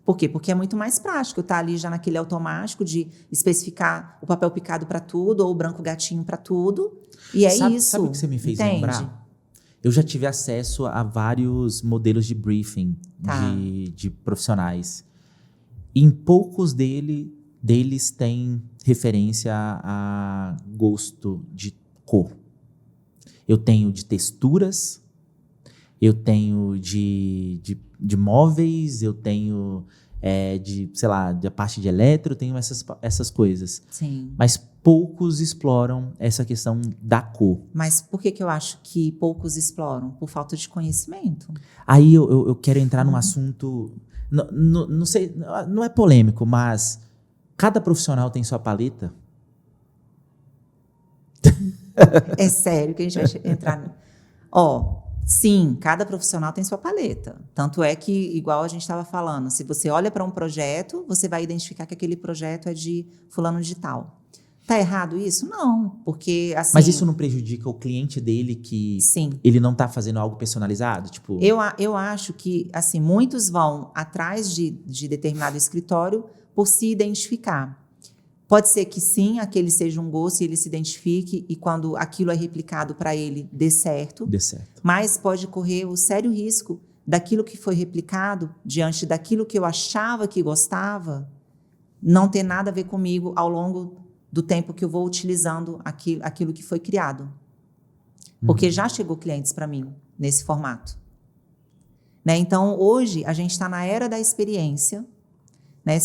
Por quê? Porque é muito mais prático estar ali já naquele automático de especificar o papel picado para tudo ou o branco gatinho para tudo. E isso. Sabe o que você me fez lembrar? Eu já tive acesso a vários modelos de briefing de profissionais. Em poucos deles tem referência a gosto de cor. Eu tenho de texturas, eu tenho de móveis, eu tenho da parte de eletro, eu tenho essas coisas. Sim. Mas poucos exploram essa questão da cor. Mas por que eu acho que poucos exploram? Por falta de conhecimento. Aí eu quero entrar num assunto, não sei, não é polêmico, mas cada profissional tem sua paleta? É sério que a gente vai entrar... Sim, cada profissional tem sua paleta. Tanto é que, igual a gente estava falando, se você olha para um projeto, você vai identificar que aquele projeto é de fulano de tal. Tá errado isso? Não, porque assim... Mas isso não prejudica o cliente dele que sim. Ele não está fazendo algo personalizado? Tipo... Eu acho que assim, muitos vão atrás de determinado escritório por se identificar. Pode ser que sim, aquele seja um gosto e ele se identifique e quando aquilo é replicado para ele, dê certo. Dê certo. Mas pode correr o sério risco daquilo que foi replicado, diante daquilo que eu achava que gostava, não ter nada a ver comigo ao longo do tempo que eu vou utilizando aquilo que foi criado. Porque já chegou clientes para mim nesse formato. Né? Então, hoje, a gente está na era da experiência. Né?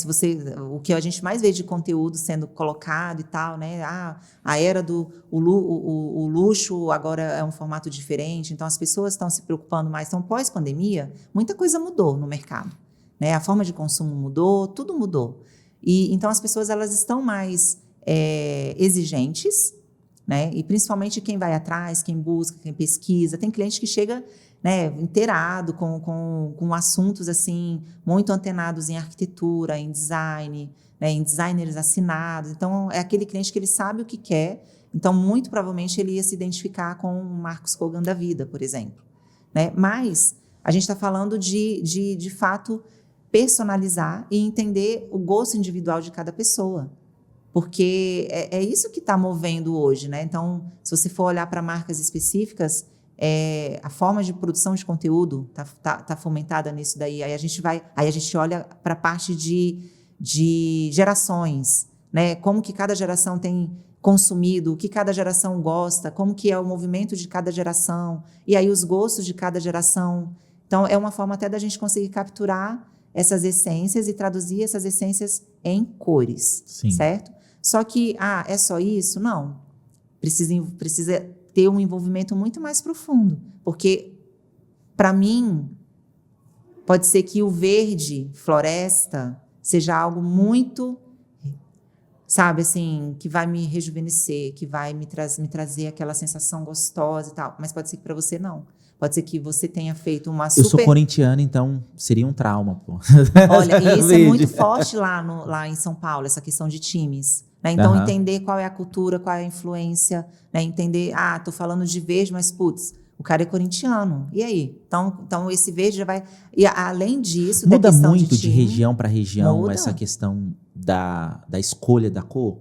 O que a gente mais vê de conteúdo sendo colocado e tal, né? A era do o luxo agora é um formato diferente, então as pessoas estão se preocupando mais. Então, pós-pandemia, muita coisa mudou no mercado. Né? A forma de consumo mudou, tudo mudou. E então as pessoas elas estão mais exigentes, né? E principalmente quem vai atrás, quem busca, quem pesquisa. Tem cliente que chega, né, inteirado com assuntos assim muito antenados em arquitetura, em design, né, em designers assinados. Então é aquele cliente que ele sabe o que quer. Então muito provavelmente ele ia se identificar com o Marcos Kogan da vida, por exemplo. Né? Mas a gente está falando de fato personalizar e entender o gosto individual de cada pessoa. Porque é isso que está movendo hoje, né? Então, se você for olhar para marcas específicas, a forma de produção de conteúdo tá fomentada nisso daí. Aí a gente olha para a parte de gerações, né? Como que cada geração tem consumido, o que cada geração gosta, como que é o movimento de cada geração, e aí os gostos de cada geração. Então, é uma forma até da gente conseguir capturar essas essências e traduzir essas essências em cores, Sim. Certo? Só que, é só isso? Não. Precisa ter um envolvimento muito mais profundo. Porque, para mim, pode ser que o verde, floresta, seja algo muito, sabe, assim, que vai me rejuvenescer, que vai me trazer aquela sensação gostosa e tal. Mas pode ser que para você não. Pode ser que você tenha feito uma super... Eu sou corintiano, então seria um trauma, pô. Olha, e isso é muito forte lá em São Paulo, essa questão de times. Né? Então, entender qual é a cultura, qual é a influência, né? Entender, tô falando de verde, mas, putz, o cara é corintiano. E aí? Então esse verde já vai... E além disso, muda da questão muito de time, região para região muda. Essa questão da escolha da cor.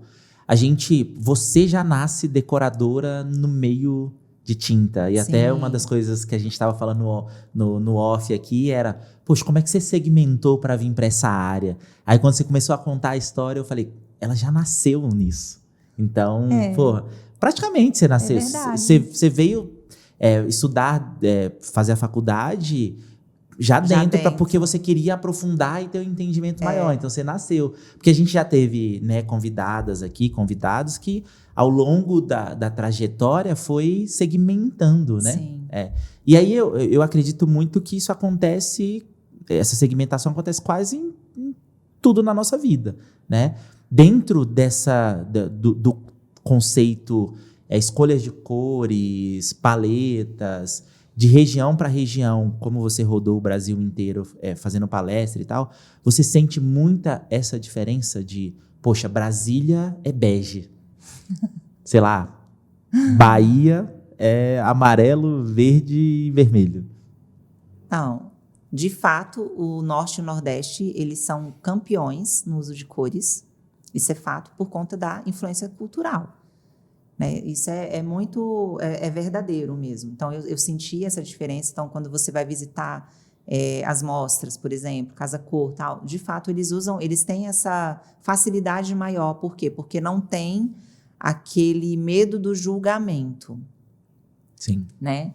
Você já nasce decoradora no meio de tinta. E Sim. Até uma das coisas que a gente estava falando no off aqui era, poxa, como é que você segmentou para vir para essa área? Aí quando você começou a contar a história, eu falei, ela já nasceu nisso. Então, praticamente você nasceu. Você veio estudar, fazer a faculdade já dentro. Porque você queria aprofundar e ter um entendimento maior. Então, você nasceu. Porque a gente já teve, né, convidados que ao longo da trajetória foi segmentando, né? Sim. E aí eu acredito muito que isso acontece, essa segmentação acontece quase em tudo na nossa vida, né? Dentro do conceito escolhas de cores, paletas, de região para região, como você rodou o Brasil inteiro fazendo palestra e tal, você sente muita essa diferença de, poxa, Brasília é bege. Sei lá, Bahia é amarelo, verde e vermelho. Não, de fato, o Norte e o Nordeste, eles são campeões no uso de cores. Isso é fato por conta da influência cultural. Né? Isso é muito verdadeiro mesmo. Então, eu senti essa diferença. Então, quando você vai visitar as mostras, por exemplo, Casa Cor, tal, de fato, eles têm essa facilidade maior. Por quê? Porque não tem aquele medo do julgamento. Sim. Né?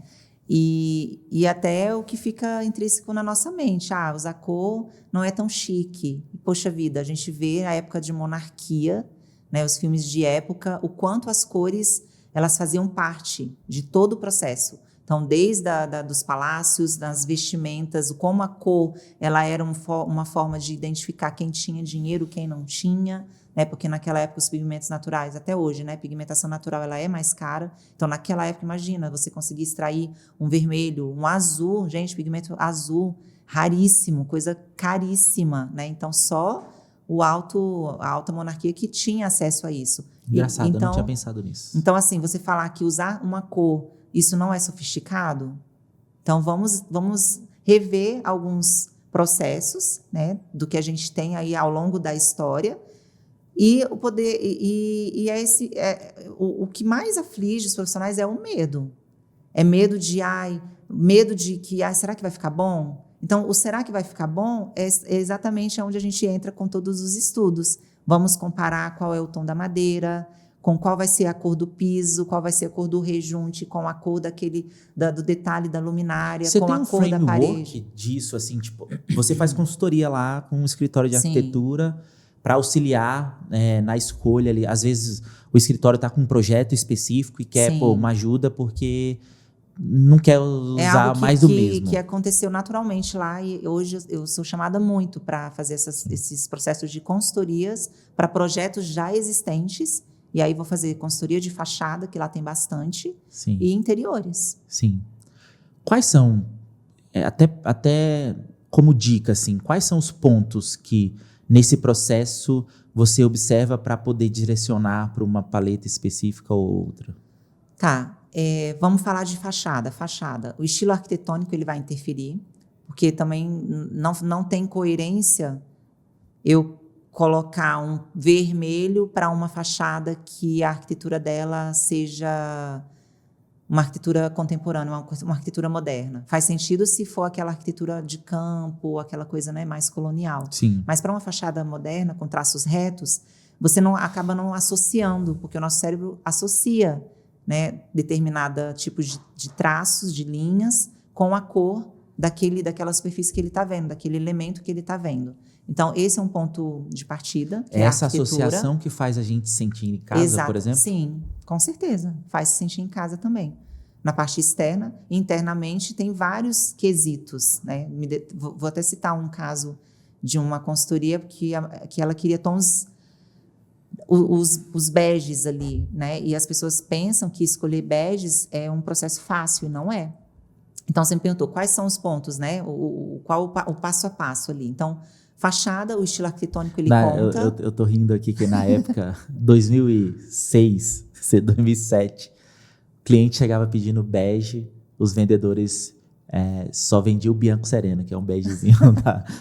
E até o que fica intrínseco na nossa mente. Usar cor não é tão chique. Poxa vida, a gente vê a época de monarquia, né, os filmes de época, o quanto as cores elas faziam parte de todo o processo. Então, desde dos palácios, das vestimentas, como a cor ela era uma forma de identificar quem tinha dinheiro, quem não tinha, né, porque naquela época os pigmentos naturais, até hoje, né, pigmentação natural ela é mais cara. Então, naquela época, imagina, você conseguir extrair um vermelho, um azul, gente, pigmento azul, raríssimo, coisa caríssima, né? Então, só a alta monarquia que tinha acesso a isso. Engraçado, eu não tinha pensado nisso. Então, assim, você falar que usar uma cor, isso não é sofisticado? Então, vamos rever alguns processos, né, do que a gente tem aí ao longo da história. E o poder o que mais aflige os profissionais é o medo. É medo de, medo de que, será que vai ficar bom? Então, o será que vai ficar bom é exatamente onde a gente entra com todos os estudos. Vamos comparar qual é o tom da madeira, com qual vai ser a cor do piso, qual vai ser a cor do rejunte, com a cor do detalhe da luminária, Você com tem a um cor da parede. framework disso, assim, tipo, você faz consultoria lá com um escritório de Sim. arquitetura para auxiliar na escolha ali. Às vezes o escritório está com um projeto específico e quer Sim. uma ajuda porque não quer usar algo mais do mesmo. Que aconteceu naturalmente lá e hoje eu sou chamada muito para fazer esses processos de consultorias para projetos já existentes. E aí vou fazer consultoria de fachada, que lá tem bastante, Sim. e interiores. Sim. Quais são, até como dica, assim, quais são os pontos que nesse processo você observa para poder direcionar para uma paleta específica ou outra? Tá, vamos falar de fachada. Fachada, o estilo arquitetônico ele vai interferir, porque também não tem coerência eu colocar um vermelho para uma fachada que a arquitetura dela seja uma arquitetura contemporânea, uma arquitetura moderna. Faz sentido se for aquela arquitetura de campo, aquela coisa, né, mais colonial. Sim. Mas para uma fachada moderna, com traços retos, você acaba não associando, porque o nosso cérebro associa, né, determinada tipo de traços, de linhas, com a cor daquela superfície que ele está vendo, daquele elemento que ele está vendo. Então, esse é um ponto de partida. Que é essa a arquitetura. Associação que faz a gente se sentir em casa, Exato. por exemplo? Sim, com certeza. Faz se sentir em casa também. Na parte externa, internamente, tem vários quesitos, né? Vou até citar um caso de uma consultoria que ela queria tons, os beges ali, né? E as pessoas pensam que escolher beges é um processo fácil, e não é. Então, você me perguntou quais são os pontos, né? Qual o passo a passo ali. Então, fachada, o estilo arquitetônico, ele conta. Eu tô rindo aqui que na época, 2006, 2007, o cliente chegava pedindo bege, os vendedores só vendiam o Bianco Sereno, que é um begezinho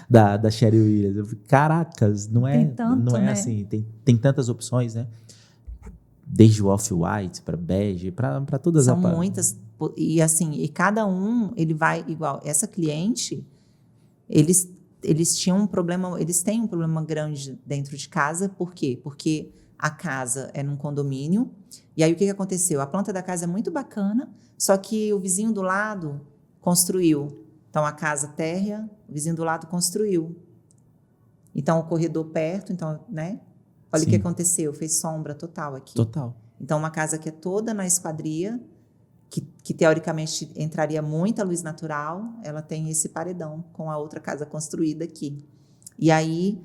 da Sherry Williams. Eu falei, caracas, não é né? assim, tem tantas opções, né? Desde o off-white para bege, para todas as... São muitas, e assim, e cada um, ele vai igual. Essa cliente, eles têm um problema grande dentro de casa. Por quê? Porque a casa é num condomínio, e aí o que aconteceu? A planta da casa é muito bacana, só que o vizinho do lado construiu. Então, a casa térrea, o vizinho do lado construiu. Então, o corredor perto, então, né? Olha o que aconteceu, fez sombra total aqui. Total. Então, uma casa que é toda na esquadria, que teoricamente entraria muita luz natural, ela tem esse paredão com a outra casa construída aqui. E aí,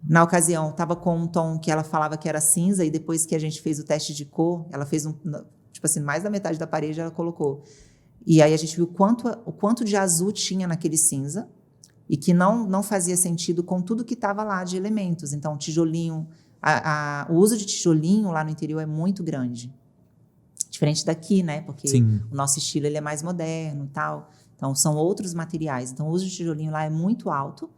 na ocasião, estava com um tom que ela falava que era cinza, e depois que a gente fez o teste de cor, ela fez tipo assim, mais da metade da parede ela colocou. E aí a gente viu o quanto de azul tinha naquele cinza, e que não fazia sentido com tudo que estava lá de elementos. Então, tijolinho, o uso de tijolinho lá no interior é muito grande. Diferente daqui, né? Porque Sim. O nosso estilo ele é mais moderno e tal. Então, são outros materiais. Então, o uso de tijolinho lá é muito alto.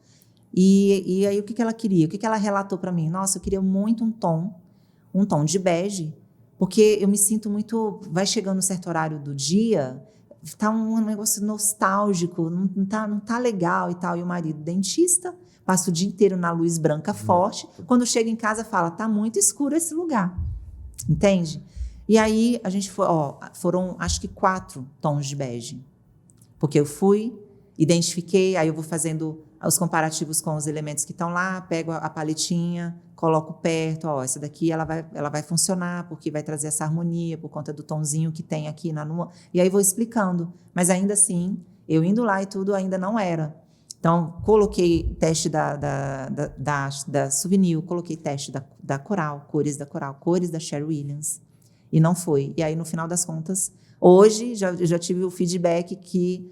E aí, o que ela queria? O que ela relatou para mim? Nossa, eu queria muito um tom de bege, porque eu me sinto muito... Vai chegando um certo horário do dia, tá um negócio nostálgico, não tá legal e tal. E o marido, dentista, passa o dia inteiro na luz branca forte. Quando chega em casa, fala, tá muito escuro esse lugar. Entende? E aí, a gente foram, acho que 4 tons de bege. Porque eu fui, identifiquei, aí eu vou fazendo os comparativos com os elementos que estão lá, pego a paletinha, coloco perto, essa daqui ela vai funcionar, porque vai trazer essa harmonia, por conta do tonzinho que tem aqui na nua. E aí vou explicando. Mas ainda assim, eu indo lá e tudo, ainda não era. Então, coloquei teste da Souvenir, coloquei teste da Coral, cores da Sherry Williams. E não foi. E aí, no final das contas, hoje, já tive o feedback que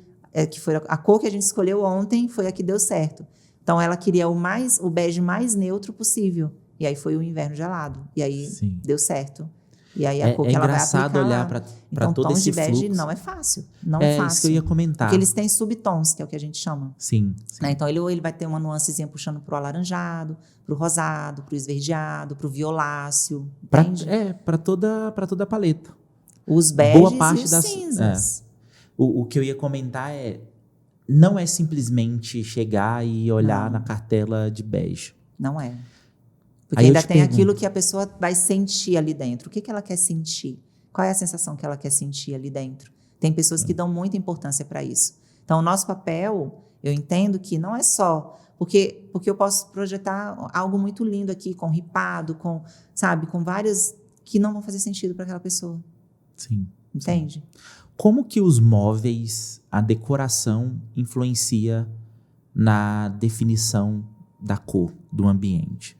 foi a cor que a gente escolheu ontem, foi a que deu certo. Então, ela queria o bege mais neutro possível. E aí, foi o inverno gelado. E aí, deu certo. E aí, a cor que ela vai aplicar. É engraçado olhar para então, todo esse fluxo. Tons de bege não é fácil. Não é fácil. Isso que eu ia comentar. Porque eles têm subtons, que é o que a gente chama. Sim. Né? Então, ele vai ter uma nuancezinha puxando para o alaranjado, para o rosado, para o esverdeado, para o violáceo. Para toda a paleta. Os beges Boa parte e os cinzas. O que eu ia comentar não é simplesmente chegar e olhar na cartela de bege. Não é. Porque Aí eu ainda te tem pergunto. aquilo que a pessoa vai sentir ali dentro. O que ela quer sentir? Qual é a sensação que ela quer sentir ali dentro? Tem pessoas que dão muita importância para isso. Então, o nosso papel, eu entendo que não é só... Porque eu posso projetar algo muito lindo aqui, com ripado, sabe, com várias que não vão fazer sentido para aquela pessoa. Sim. Entende? Sim. Como que os móveis, a decoração, influencia na definição da cor do ambiente?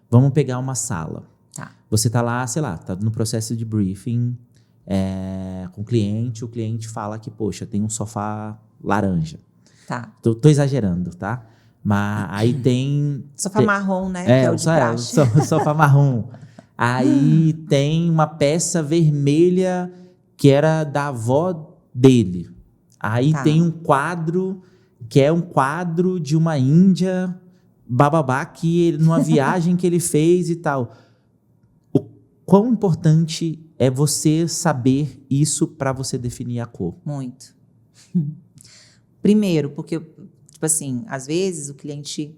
Vamos pegar uma sala. Tá. Você está lá, sei lá, está no processo de briefing com o cliente fala que, poxa, tem um sofá laranja. Tá. Tô exagerando, tá? Mas aí tem... Sofá marrom, né? Que é o de praxe. Sofá marrom. Aí tem uma peça vermelha que era da avó dele. Aí tem um quadro que é um quadro de uma índia bababá que numa viagem que ele fez e tal. O quão importante é você saber isso para você definir a cor? Muito. Primeiro, porque, tipo assim, às vezes o cliente...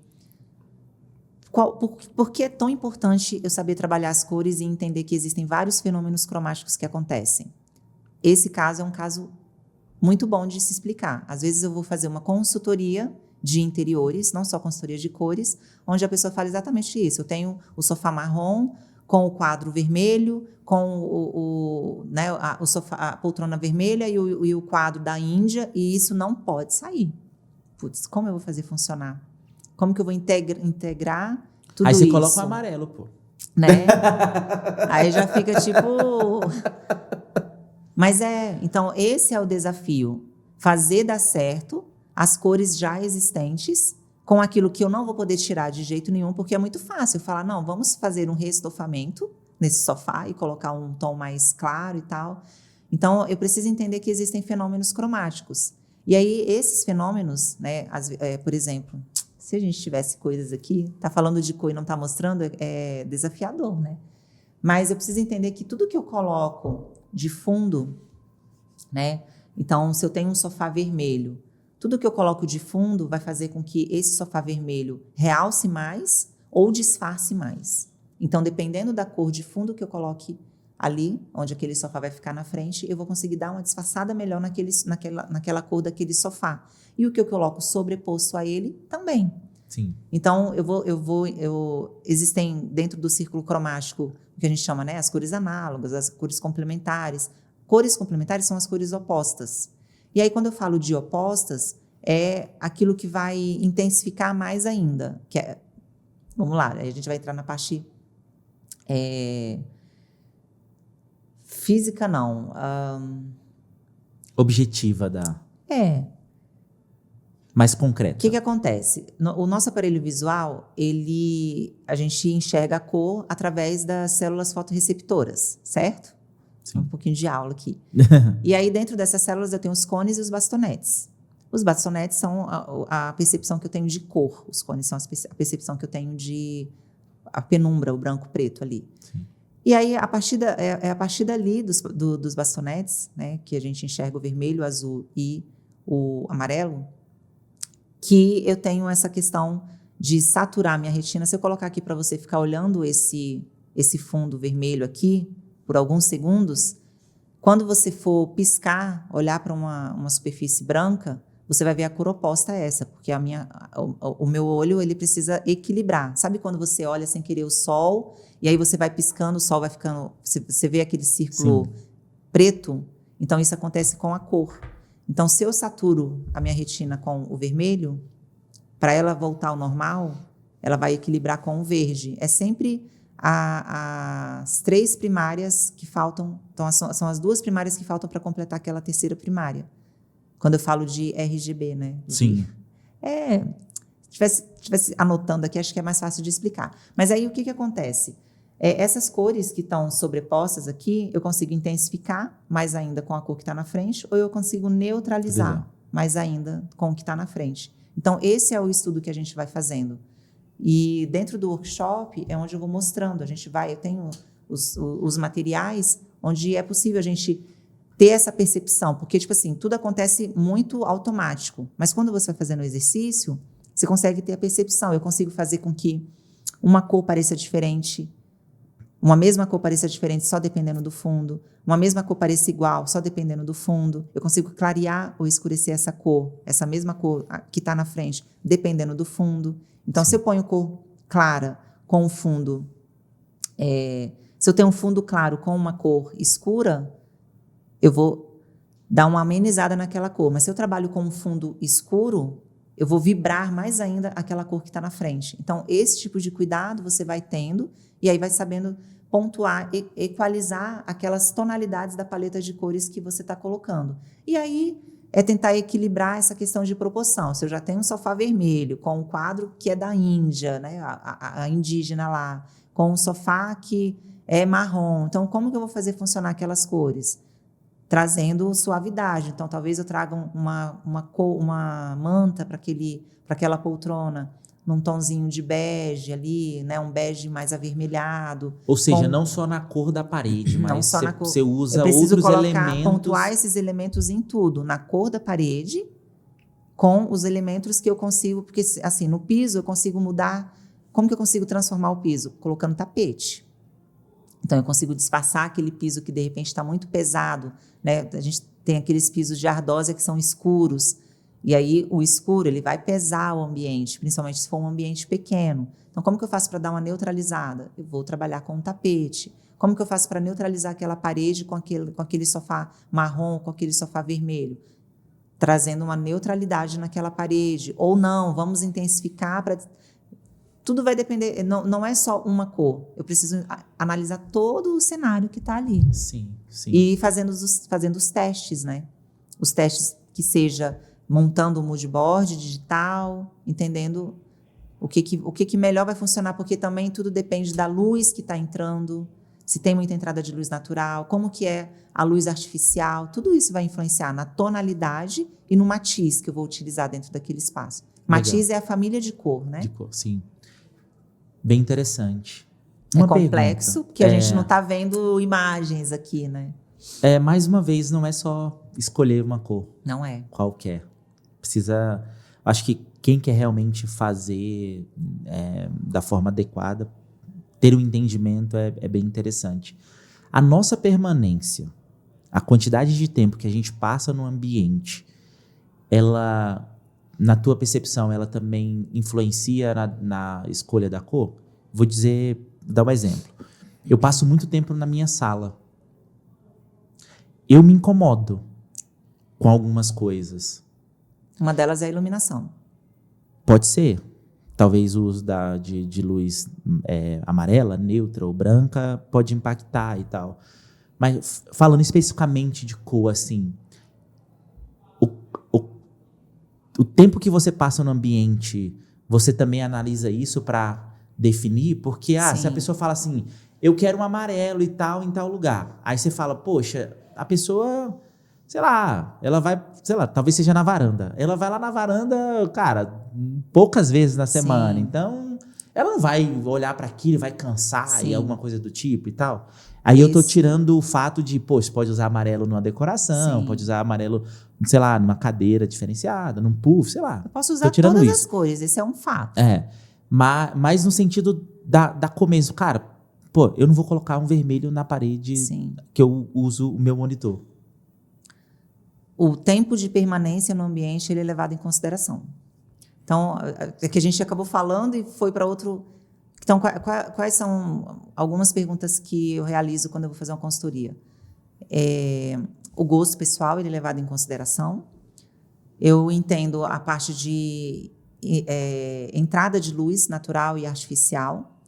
Por que é tão importante eu saber trabalhar as cores e entender que existem vários fenômenos cromáticos que acontecem? Esse caso é um caso muito bom de se explicar. Às vezes eu vou fazer uma consultoria de interiores, não só consultoria de cores, onde a pessoa fala exatamente isso. Eu tenho o sofá marrom com o quadro vermelho, com o sofá, a poltrona vermelha e o quadro da Índia, e isso não pode sair. Putz, como eu vou fazer funcionar? Como que eu vou integrar tudo isso? Aí você coloca o amarelo, pô. Né? Aí já fica tipo... Mas então esse é o desafio. Fazer dar certo as cores já existentes com aquilo que eu não vou poder tirar de jeito nenhum, porque é muito fácil falar, não, vamos fazer um reestofamento nesse sofá e colocar um tom mais claro e tal. Então, eu preciso entender que existem fenômenos cromáticos. E aí, esses fenômenos, né, por exemplo, se a gente tivesse coisas aqui, tá falando de cor e não tá mostrando, é desafiador, né? Mas eu preciso entender que tudo que eu coloco de fundo, né? Então, se eu tenho um sofá vermelho, tudo que eu coloco de fundo vai fazer com que esse sofá vermelho realce mais ou disfarce mais. Então, dependendo da cor de fundo que eu coloque ali, onde aquele sofá vai ficar na frente, eu vou conseguir dar uma disfarçada melhor naquela cor daquele sofá. E o que eu coloco sobreposto a ele também. Sim. Então, existem dentro do círculo cromático o que a gente chama, né, as cores análogas, as cores complementares. Cores complementares são as cores opostas. E aí, quando eu falo de opostas, é aquilo que vai intensificar mais ainda. Vamos lá, aí a gente vai entrar na parte física, não. Objetiva mais concreta. O que acontece? O nosso aparelho visual, a gente enxerga a cor através das células fotorreceptoras, certo? Sim. Um pouquinho de aula aqui. E aí, dentro dessas células, eu tenho os cones e os bastonetes. Os bastonetes são a percepção que eu tenho de cor. Os cones são a percepção que eu tenho de a penumbra, o branco preto ali. Sim. E aí, a partir dali dos bastonetes, né, que a gente enxerga o vermelho, o azul e o amarelo, que eu tenho essa questão de saturar minha retina. Se eu colocar aqui para você ficar olhando esse fundo vermelho aqui, por alguns segundos, quando você for piscar, olhar para uma superfície branca, você vai ver a cor oposta a essa, porque o meu olho ele precisa equilibrar. Sabe quando você olha sem querer o sol, e aí você vai piscando, o sol vai ficando... Você vê aquele círculo preto? Então, isso acontece com a cor. Então, se eu saturo a minha retina com o vermelho, para ela voltar ao normal, ela vai equilibrar com o verde. É sempre as três primárias que faltam, então são as duas primárias que faltam para completar aquela terceira primária. Quando eu falo de RGB, né? Sim. Se tivesse anotando aqui, acho que é mais fácil de explicar. Mas aí o que acontece? Essas cores que estão sobrepostas aqui, eu consigo intensificar mais ainda com a cor que está na frente, ou eu consigo neutralizar mais ainda com o que está na frente. Então, esse é o estudo que a gente vai fazendo. E dentro do workshop é onde eu vou mostrando. Eu tenho os materiais onde é possível a gente ter essa percepção, porque, tipo assim, tudo acontece muito automático, mas quando você vai fazendo o exercício, você consegue ter a percepção. Eu consigo fazer com que uma cor pareça diferente, uma mesma cor pareça diferente só dependendo do fundo, uma mesma cor pareça igual só dependendo do fundo. Eu consigo clarear ou escurecer essa cor, essa mesma cor que está na frente, dependendo do fundo. Então, se eu ponho cor clara com um fundo, se eu tenho um fundo claro com uma cor escura, eu vou dar uma amenizada naquela cor. Mas se eu trabalho com um fundo escuro, eu vou vibrar mais ainda aquela cor que está na frente. Então, esse tipo de cuidado você vai tendo e aí vai sabendo pontuar, equalizar aquelas tonalidades da paleta de cores que você está colocando. E aí é tentar equilibrar essa questão de proporção. Se eu já tenho um sofá vermelho com um quadro que é da Índia, né, a indígena lá, com um sofá que é marrom, então como que eu vou fazer funcionar aquelas cores? Trazendo suavidade. Então, talvez eu traga uma manta para aquela poltrona, num tonzinho de bege ali, né? Um bege mais avermelhado. Ou seja, não só na cor da parede, mas você usa outros elementos. Pontuar esses elementos em tudo, na cor da parede, com os elementos que eu consigo, porque assim, no piso eu consigo mudar. Como que eu consigo transformar o piso? Colocando tapete. Então, eu consigo disfarçar aquele piso que, de repente, está muito pesado, né? A gente tem aqueles pisos de ardósia que são escuros. E aí, o escuro, ele vai pesar o ambiente, principalmente se for um ambiente pequeno. Então, como que eu faço para dar uma neutralizada? Eu vou trabalhar com um tapete. Como que eu faço para neutralizar aquela parede com aquele sofá marrom, com aquele sofá vermelho? Trazendo uma neutralidade naquela parede. Ou não, vamos intensificar para... Tudo vai depender, não é só uma cor. Eu preciso analisar todo o cenário que está ali. Sim, sim. E fazendo os testes, né? Os testes que seja montando um mood board digital, entendendo o que melhor vai funcionar, porque também tudo depende da luz que está entrando, se tem muita entrada de luz natural, como que é a luz artificial, tudo isso vai influenciar na tonalidade e no matiz que eu vou utilizar dentro daquele espaço. Matiz é a família de cor, né? De cor, sim. Bem interessante. É complexo, porque a gente não está vendo imagens aqui, né? Mais uma vez, não é só escolher uma cor. Não é. Qualquer. Precisa... Acho que quem quer realmente fazer da forma adequada, ter um entendimento é bem interessante. A nossa permanência, a quantidade de tempo que a gente passa no ambiente, ela... Na tua percepção, ela também influencia na escolha da cor? Vou dar um exemplo. Eu passo muito tempo na minha sala. Eu me incomodo com algumas coisas. Uma delas é a iluminação. Pode ser. Talvez o uso de luz amarela, neutra ou branca pode impactar e tal. Mas falando especificamente de cor, assim... O tempo que você passa no ambiente, você também analisa isso para definir? Porque se a pessoa fala assim, eu quero um amarelo e tal em tal lugar. Aí você fala, poxa, a pessoa, sei lá, ela vai, sei lá, talvez seja na varanda. Ela vai lá na varanda, cara, poucas vezes na semana. Então, ela não vai olhar para aquilo, vai cansar e alguma coisa do tipo e tal. Aí eu tô tirando o fato de, você pode usar amarelo numa decoração, pode usar amarelo, sei lá, numa cadeira diferenciada, num puff, sei lá. Eu posso usar todas as cores, esse é um fato. Mas no sentido da começo, cara, eu não vou colocar um vermelho na parede que eu uso o meu monitor. O tempo de permanência no ambiente ele é levado em consideração. Então, é que a gente acabou falando e foi para outro... Então, quais são algumas perguntas que eu realizo quando eu vou fazer uma consultoria? O gosto pessoal ele é levado em consideração. Eu entendo a parte de entrada de luz natural e artificial.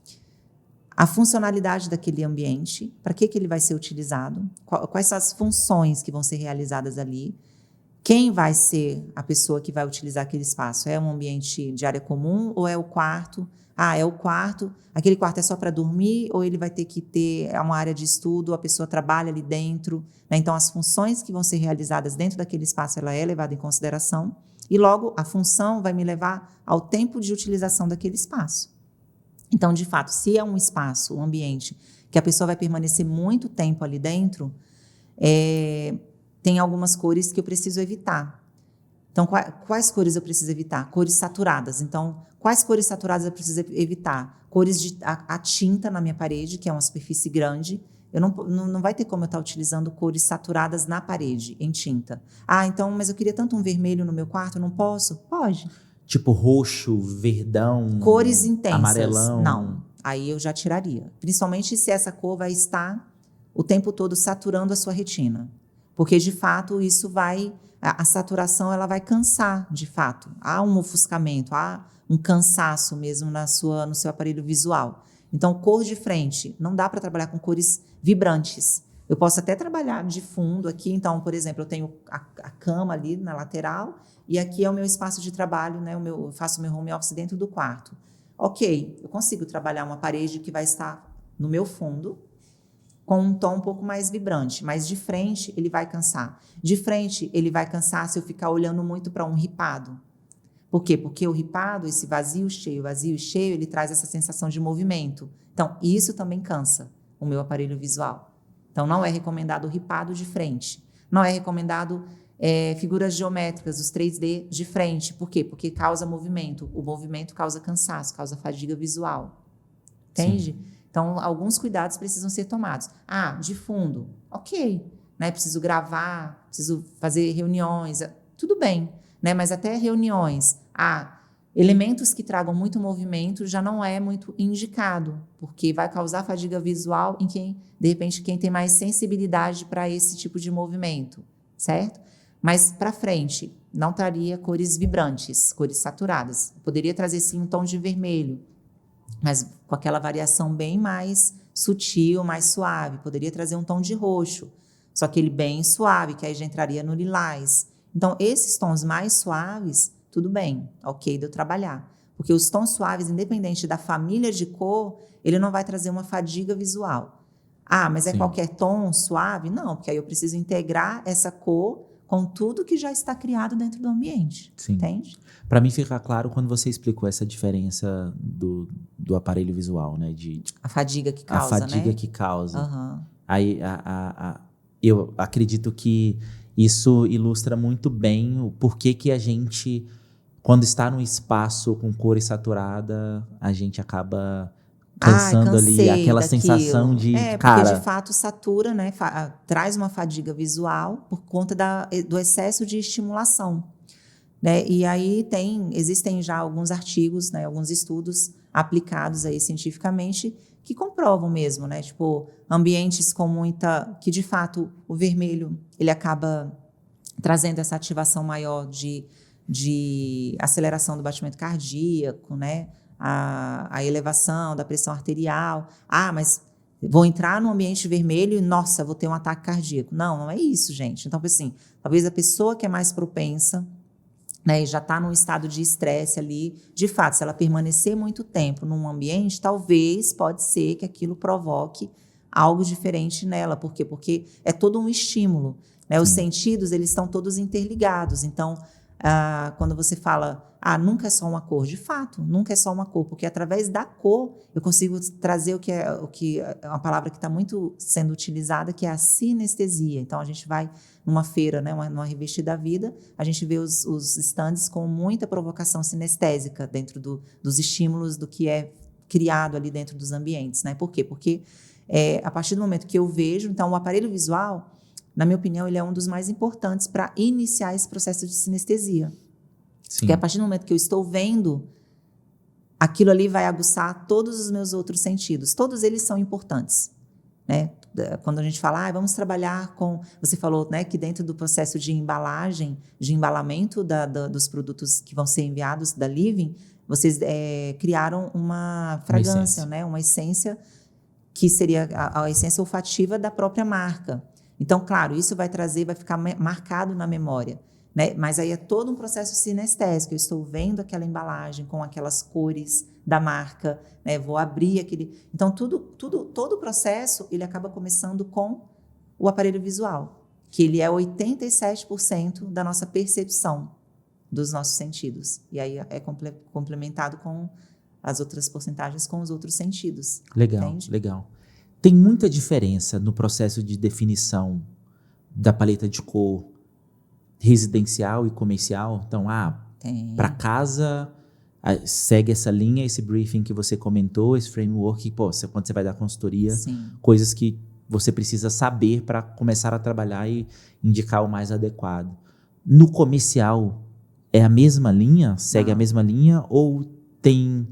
A funcionalidade daquele ambiente, para que ele vai ser utilizado, quais são as funções que vão ser realizadas ali, quem vai ser a pessoa que vai utilizar aquele espaço? É um ambiente de área comum ou é o quarto? É o quarto, aquele quarto é só para dormir ou ele vai ter que ter uma área de estudo, a pessoa trabalha ali dentro, né? Então, as funções que vão ser realizadas dentro daquele espaço, ela é levada em consideração e logo a função vai me levar ao tempo de utilização daquele espaço. Então, de fato, se é um espaço, um ambiente, que a pessoa vai permanecer muito tempo ali dentro, tem algumas cores que eu preciso evitar. Então, quais cores eu preciso evitar? Cores saturadas. Então, quais cores saturadas eu preciso evitar? Cores de a tinta na minha parede, que é uma superfície grande. Não vai ter como eu estar utilizando cores saturadas na parede, em tinta. Então, mas eu queria tanto um vermelho no meu quarto, não posso? Pode. Tipo roxo, verdão, Cores intensas, amarelão. não. Aí eu já tiraria. Principalmente se essa cor vai estar o tempo todo saturando a sua retina. Porque, de fato, isso vai... A saturação, ela vai cansar, de fato. Há um ofuscamento, há um cansaço mesmo no seu aparelho visual. Então, cor de frente, não dá para trabalhar com cores vibrantes. Eu posso até trabalhar de fundo aqui. Então, por exemplo, eu tenho a cama ali na lateral e aqui é o meu espaço de trabalho, né? Eu faço meu home office dentro do quarto. Ok, eu consigo trabalhar uma parede que vai estar no meu fundo, com um tom um pouco mais vibrante, mas de frente ele vai cansar. De frente ele vai cansar se eu ficar olhando muito para um ripado. Por quê? Porque o ripado, esse vazio cheio, ele traz essa sensação de movimento. Então, isso também cansa o meu aparelho visual. Então, não é recomendado o ripado de frente. Não é recomendado figuras geométricas, os 3D de frente. Por quê? Porque causa movimento. O movimento causa cansaço, causa fadiga visual. Entende? Sim. Então, alguns cuidados precisam ser tomados. De fundo, ok. Né? Preciso gravar, preciso fazer reuniões, tudo bem. Né? Mas até reuniões, elementos que tragam muito movimento já não é muito indicado, porque vai causar fadiga visual em quem, de repente, quem tem mais sensibilidade para esse tipo de movimento, certo? Mas para frente, não traria cores vibrantes, cores saturadas. Poderia trazer sim um tom de vermelho, mas com aquela variação bem mais sutil, mais suave. Poderia trazer um tom de roxo, só que ele bem suave, que aí já entraria no lilás. Então, esses tons mais suaves, tudo bem, ok de eu trabalhar. Porque os tons suaves, independente da família de cor, ele não vai trazer uma fadiga visual. Mas é Sim. Qualquer tom suave? Não, porque aí eu preciso integrar essa cor com tudo que já está criado dentro do ambiente. Sim. Entende? Para mim fica claro quando você explicou essa diferença do aparelho visual, né? A fadiga que causa, A fadiga, né? Que causa. Uhum. Aí, eu acredito que isso ilustra muito bem o porquê que a gente, quando está num espaço com cor saturada, a gente acaba cansando ali, aquela daquilo. Sensação de, porque de fato satura, né? Traz uma fadiga visual por conta do excesso de estimulação. Né? E aí existem já alguns artigos, né? Alguns estudos aplicados aí cientificamente que comprovam mesmo, né? Tipo, ambientes com que de fato o vermelho, ele acaba trazendo essa ativação maior de aceleração do batimento cardíaco, né? A elevação da pressão arterial. Mas vou entrar no ambiente vermelho e, nossa, vou ter um ataque cardíaco. Não é isso, gente. Então, assim, talvez a pessoa que é mais propensa, né, e já está num estado de estresse ali, de fato, se ela permanecer muito tempo num ambiente, pode ser que aquilo provoque algo diferente nela. Por quê? Porque é todo um estímulo. Né? Os sentidos, eles estão todos interligados. Então, quando você fala, nunca é só uma cor, de fato, nunca é só uma cor, porque através da cor eu consigo trazer o que é uma palavra que está muito sendo utilizada, que é a sinestesia. Então, a gente vai numa feira, né, numa revista da vida, a gente vê os stands com muita provocação sinestésica dentro dos estímulos do que é criado ali dentro dos ambientes. Né? Por quê? Porque a partir do momento que eu vejo, então o aparelho visual, na minha opinião, ele é um dos mais importantes para iniciar esse processo de sinestesia. Sim. Porque a partir do momento que eu estou vendo, aquilo ali vai aguçar todos os meus outros sentidos. Todos eles são importantes. Né? Quando a gente fala, vamos trabalhar com... Você falou, né, que dentro do processo de embalagem, de embalamento dos produtos que vão ser enviados da Living, vocês criaram uma fragrância, né? Uma essência que seria a essência olfativa da própria marca. Então, claro, isso vai ficar marcado na memória. Né? Mas aí é todo um processo sinestésico. Eu estou vendo aquela embalagem com aquelas cores da marca, né? Vou abrir aquele... Então, todo o processo, ele acaba começando com o aparelho visual, que ele é 87% da nossa percepção dos nossos sentidos. E aí é complementado com as outras porcentagens com os outros sentidos. Legal, entende? Legal. Tem muita diferença no processo de definição da paleta de cor residencial e comercial? Então, para casa, segue essa linha, esse briefing que você comentou, esse framework, quando você vai dar consultoria, Sim. coisas que você precisa saber para começar a trabalhar e indicar o mais adequado. No comercial, é a mesma linha? Segue a mesma linha? Ou tem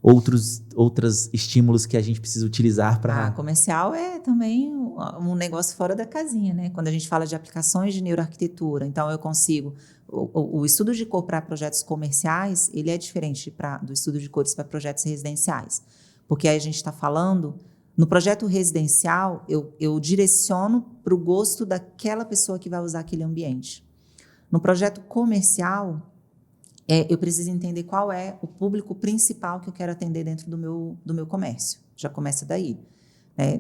outros estímulos que a gente precisa utilizar para... Comercial é também um negócio fora da casinha, né? Quando a gente fala de aplicações de neuroarquitetura, então eu consigo... O estudo de cor para projetos comerciais, ele é diferente do estudo de cores para projetos residenciais. Porque aí a gente está falando... No projeto residencial, eu direciono para o gosto daquela pessoa que vai usar aquele ambiente. No projeto comercial, eu preciso entender qual é o público principal que eu quero atender dentro do meu comércio. Já começa daí.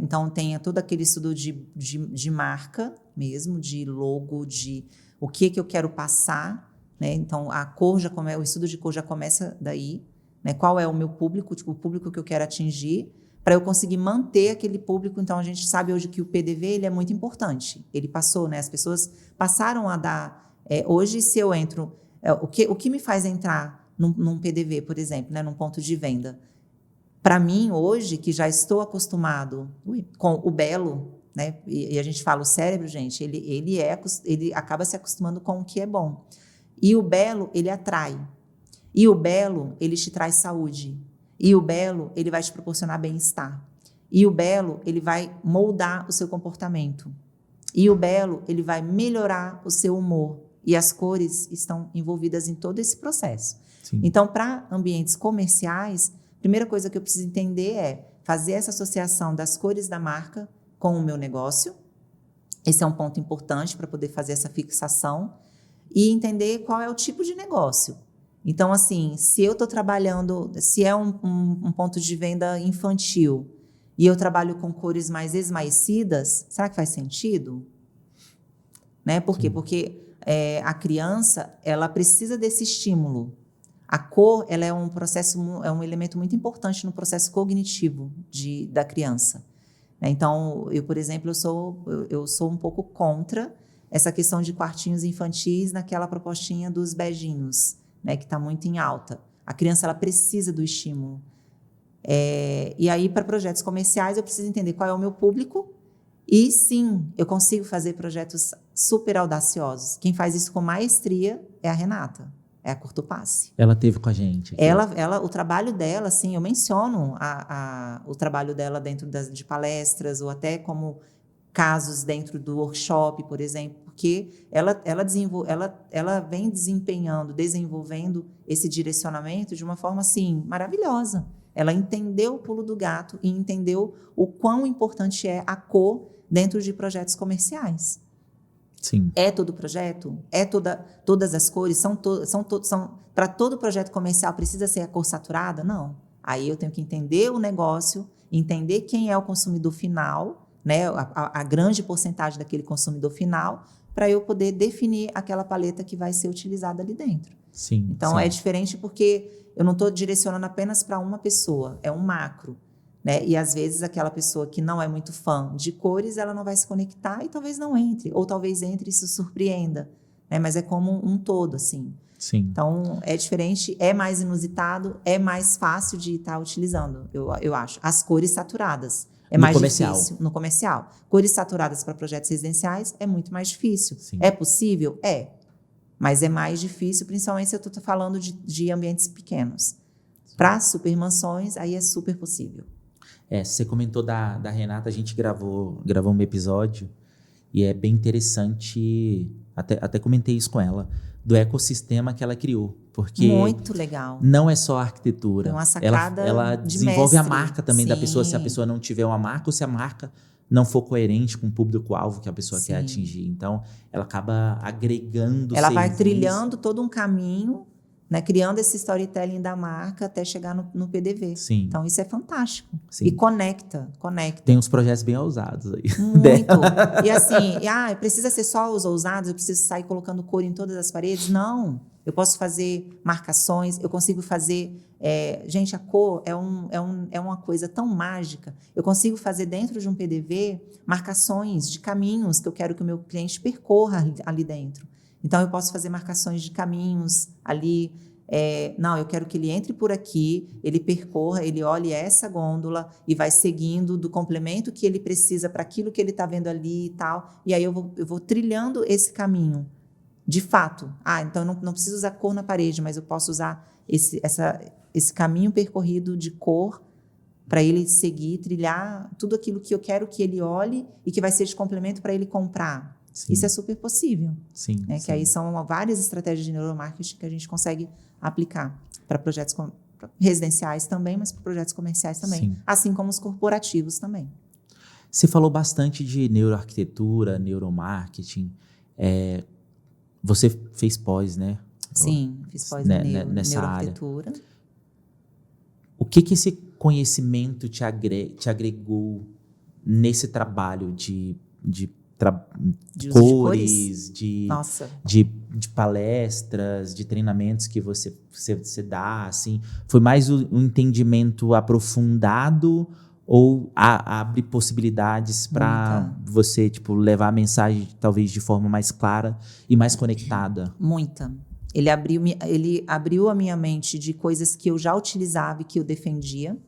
Então, tem todo aquele estudo de marca mesmo, de logo, de o que eu quero passar. Né? Então, a cor o estudo de cor já começa daí. Né? Qual é o meu público, o público que eu quero atingir, para eu conseguir manter aquele público. Então, a gente sabe hoje que o PDV ele é muito importante. Ele passou, né? As pessoas passaram a dar... hoje, se eu entro... o que me faz entrar num PDV, por exemplo, né? Num ponto de venda? Para mim, hoje, que já estou acostumado com o belo, né? E a gente fala, o cérebro, gente, ele acaba se acostumando com o que é bom. E o belo, ele atrai. E o belo, ele te traz saúde. E o belo, ele vai te proporcionar bem-estar. E o belo, ele vai moldar o seu comportamento. E o belo, ele vai melhorar o seu humor. E as cores estão envolvidas em todo esse processo. Sim. Então, para ambientes comerciais, a primeira coisa que eu preciso entender é fazer essa associação das cores da marca com o meu negócio. Esse é um ponto importante para poder fazer essa fixação. E entender qual é o tipo de negócio. Então, assim, se eu estou trabalhando, se é um ponto de venda infantil e eu trabalho com cores mais esmaecidas, será que faz sentido? Né? Por quê? Sim. Porque a criança, ela precisa desse estímulo. A cor, ela é um elemento muito importante no processo cognitivo da criança. Então, eu, por exemplo, eu sou um pouco contra essa questão de quartinhos infantis naquela propostinha dos beijinhos, né, que está muito em alta. A criança ela precisa do estímulo. E aí, para projetos comerciais, eu preciso entender qual é o meu público. E sim, eu consigo fazer projetos super audaciosos. Quem faz isso com maestria é a Renata, é a Curto Passe. Ela teve com a gente. O trabalho dela, assim, eu menciono o trabalho dela dentro de palestras ou até como casos dentro do workshop, por exemplo, porque ela vem desenvolvendo esse direcionamento de uma forma, assim, maravilhosa. Ela entendeu o pulo do gato e entendeu o quão importante é a cor dentro de projetos comerciais. Sim. É todo projeto? É todas as cores? Para todo projeto comercial precisa ser a cor saturada? Não. Aí eu tenho que entender o negócio, entender quem é o consumidor final, né, a grande porcentagem daquele consumidor final, para eu poder definir aquela paleta que vai ser utilizada ali dentro. Sim. Então, sim. é diferente porque eu não estou direcionando apenas para uma pessoa, é um macro. Né? E, às vezes, aquela pessoa que não é muito fã de cores, ela não vai se conectar e talvez não entre, ou talvez entre e se surpreenda. Né? Mas é como um todo, assim. Sim. Então, é diferente, é mais inusitado, é mais fácil de estar utilizando, eu acho. As cores saturadas. É mais difícil no comercial. Cores saturadas para projetos residenciais é muito mais difícil. Sim. É possível? É. Mas é mais difícil, principalmente se eu estou falando de ambientes pequenos. Para supermansões, aí é super possível. Você comentou da Renata, a gente gravou um episódio e é bem interessante, até comentei isso com ela, do ecossistema que ela criou. Porque muito legal. Não é só a arquitetura. É uma sacada ela de desenvolve mestre. a marca também da Sim. pessoa, se a pessoa não tiver uma marca ou se a marca não for coerente com o público-alvo que a pessoa Sim. quer atingir. Então, ela acaba agregando ela vai trilhando todo um caminho, né, criando esse storytelling da marca até chegar no PDV. Sim. Então, isso é fantástico. Sim. E conecta. Tem uns projetos bem ousados aí. Muito. E assim, precisa ser só os ousados? Eu preciso sair colocando cor em todas as paredes? Não. Eu posso fazer marcações, eu consigo fazer... gente, a cor é uma coisa tão mágica. Eu consigo fazer dentro de um PDV marcações de caminhos que eu quero que o meu cliente percorra ali dentro. Então, eu posso fazer marcações de caminhos ali. Não, eu quero que ele entre por aqui, ele percorra, ele olhe essa gôndola e vai seguindo do complemento que ele precisa para aquilo que ele está vendo ali e tal. E aí eu vou trilhando esse caminho. De fato. Então eu não preciso usar cor na parede, mas eu posso usar esse caminho percorrido de cor para ele seguir, trilhar tudo aquilo que eu quero que ele olhe e que vai ser de complemento para ele comprar. Sim. Isso é super possível. Sim, né? Sim. Que aí são várias estratégias de neuromarketing que a gente consegue aplicar para projetos residenciais também, mas para projetos comerciais também. Sim. Assim como os corporativos também. Você falou bastante de neuroarquitetura, neuromarketing. Você fez pós, né? Sim, fiz pós em neuroarquitetura. Área. O que esse conhecimento te agregou nesse trabalho de cores, de palestras, de treinamentos que você dá? Assim, foi mais um entendimento aprofundado ou abre possibilidades para você levar a mensagem talvez de forma mais clara e mais conectada? Muita. Ele abriu a minha mente de coisas que eu já utilizava e que eu defendia.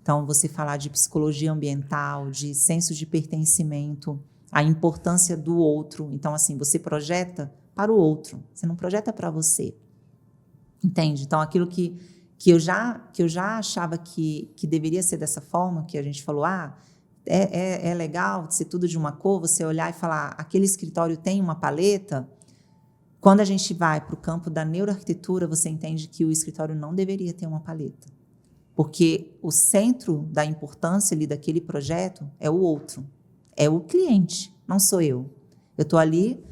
Então, você falar de psicologia ambiental, de senso de pertencimento, a importância do outro. Então, assim, você projeta para o outro, você não projeta para você. Entende? Então, aquilo que eu já achava que deveria ser dessa forma, que a gente falou, é legal ser tudo de uma cor, você olhar e falar, aquele escritório tem uma paleta. Quando a gente vai para o campo da neuroarquitetura, você entende que o escritório não deveria ter uma paleta. Porque o centro da importância ali daquele projeto é o outro, é o cliente, não sou eu. Eu estou ali,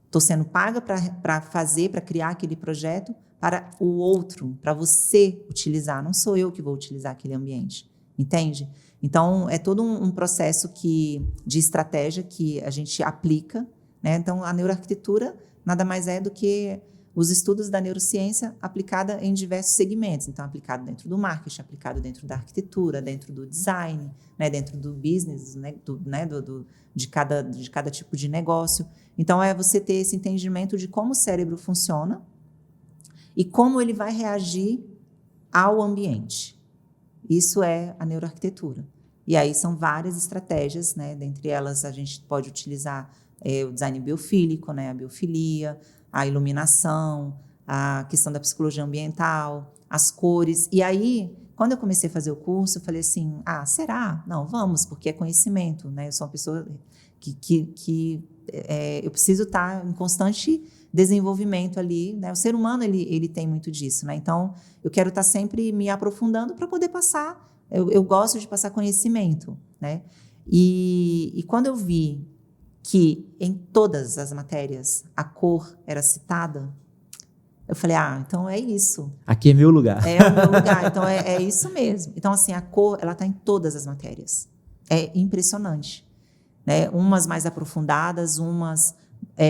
estou sendo paga para criar aquele projeto para o outro, para você utilizar, não sou eu que vou utilizar aquele ambiente, entende? Então, é todo um processo de estratégia que a gente aplica, né? Então, a neuroarquitetura nada mais é do que os estudos da neurociência aplicada em diversos segmentos. Então, aplicado dentro do marketing, aplicado dentro da arquitetura, dentro do design, né, dentro do business, né, de cada tipo de negócio. Então, é você ter esse entendimento de como o cérebro funciona e como ele vai reagir ao ambiente. Isso é a neuroarquitetura. E aí são várias estratégias, né? Dentre elas, a gente pode utilizar o design biofílico, né? A biofilia, a iluminação, a questão da psicologia ambiental, as cores. E aí, quando eu comecei a fazer o curso, eu falei assim, será? Não, vamos, porque é conhecimento, né? Eu sou uma pessoa que eu preciso estar em constante desenvolvimento ali, né? O ser humano, ele tem muito disso, né? Então, eu quero estar sempre me aprofundando para poder passar. Eu gosto de passar conhecimento, né? E quando eu vi que em todas as matérias a cor era citada, eu falei, então é isso. Aqui é meu lugar. É o meu lugar, então é isso mesmo. Então, assim, a cor, ela está em todas as matérias. É impressionante, né? Umas mais aprofundadas, umas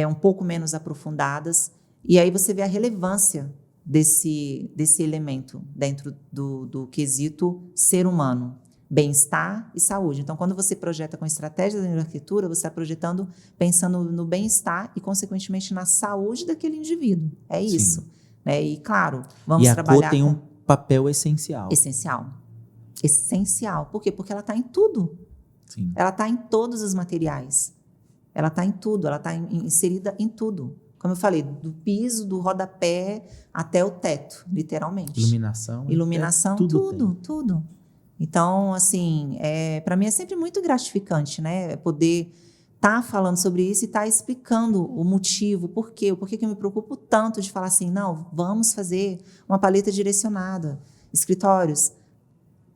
um pouco menos aprofundadas, e aí você vê a relevância desse elemento dentro do quesito ser humano. Bem-estar e saúde. Então, quando você projeta com estratégias da neuroarquitetura, você está projetando pensando no bem-estar e, consequentemente, na saúde daquele indivíduo. É isso. Né? E, claro, vamos trabalhar. E a cor tem um papel essencial. Essencial. Por quê? Porque ela está em tudo. Sim. Ela está em todos os materiais. Ela está em tudo. Ela está inserida em tudo. Como eu falei, do piso, do rodapé até o teto, literalmente. Iluminação, tudo. Então, assim, para mim é sempre muito gratificante, né? Poder estar falando sobre isso e estar explicando o motivo, por quê que eu me preocupo tanto de falar assim, não, vamos fazer uma paleta direcionada. Escritórios,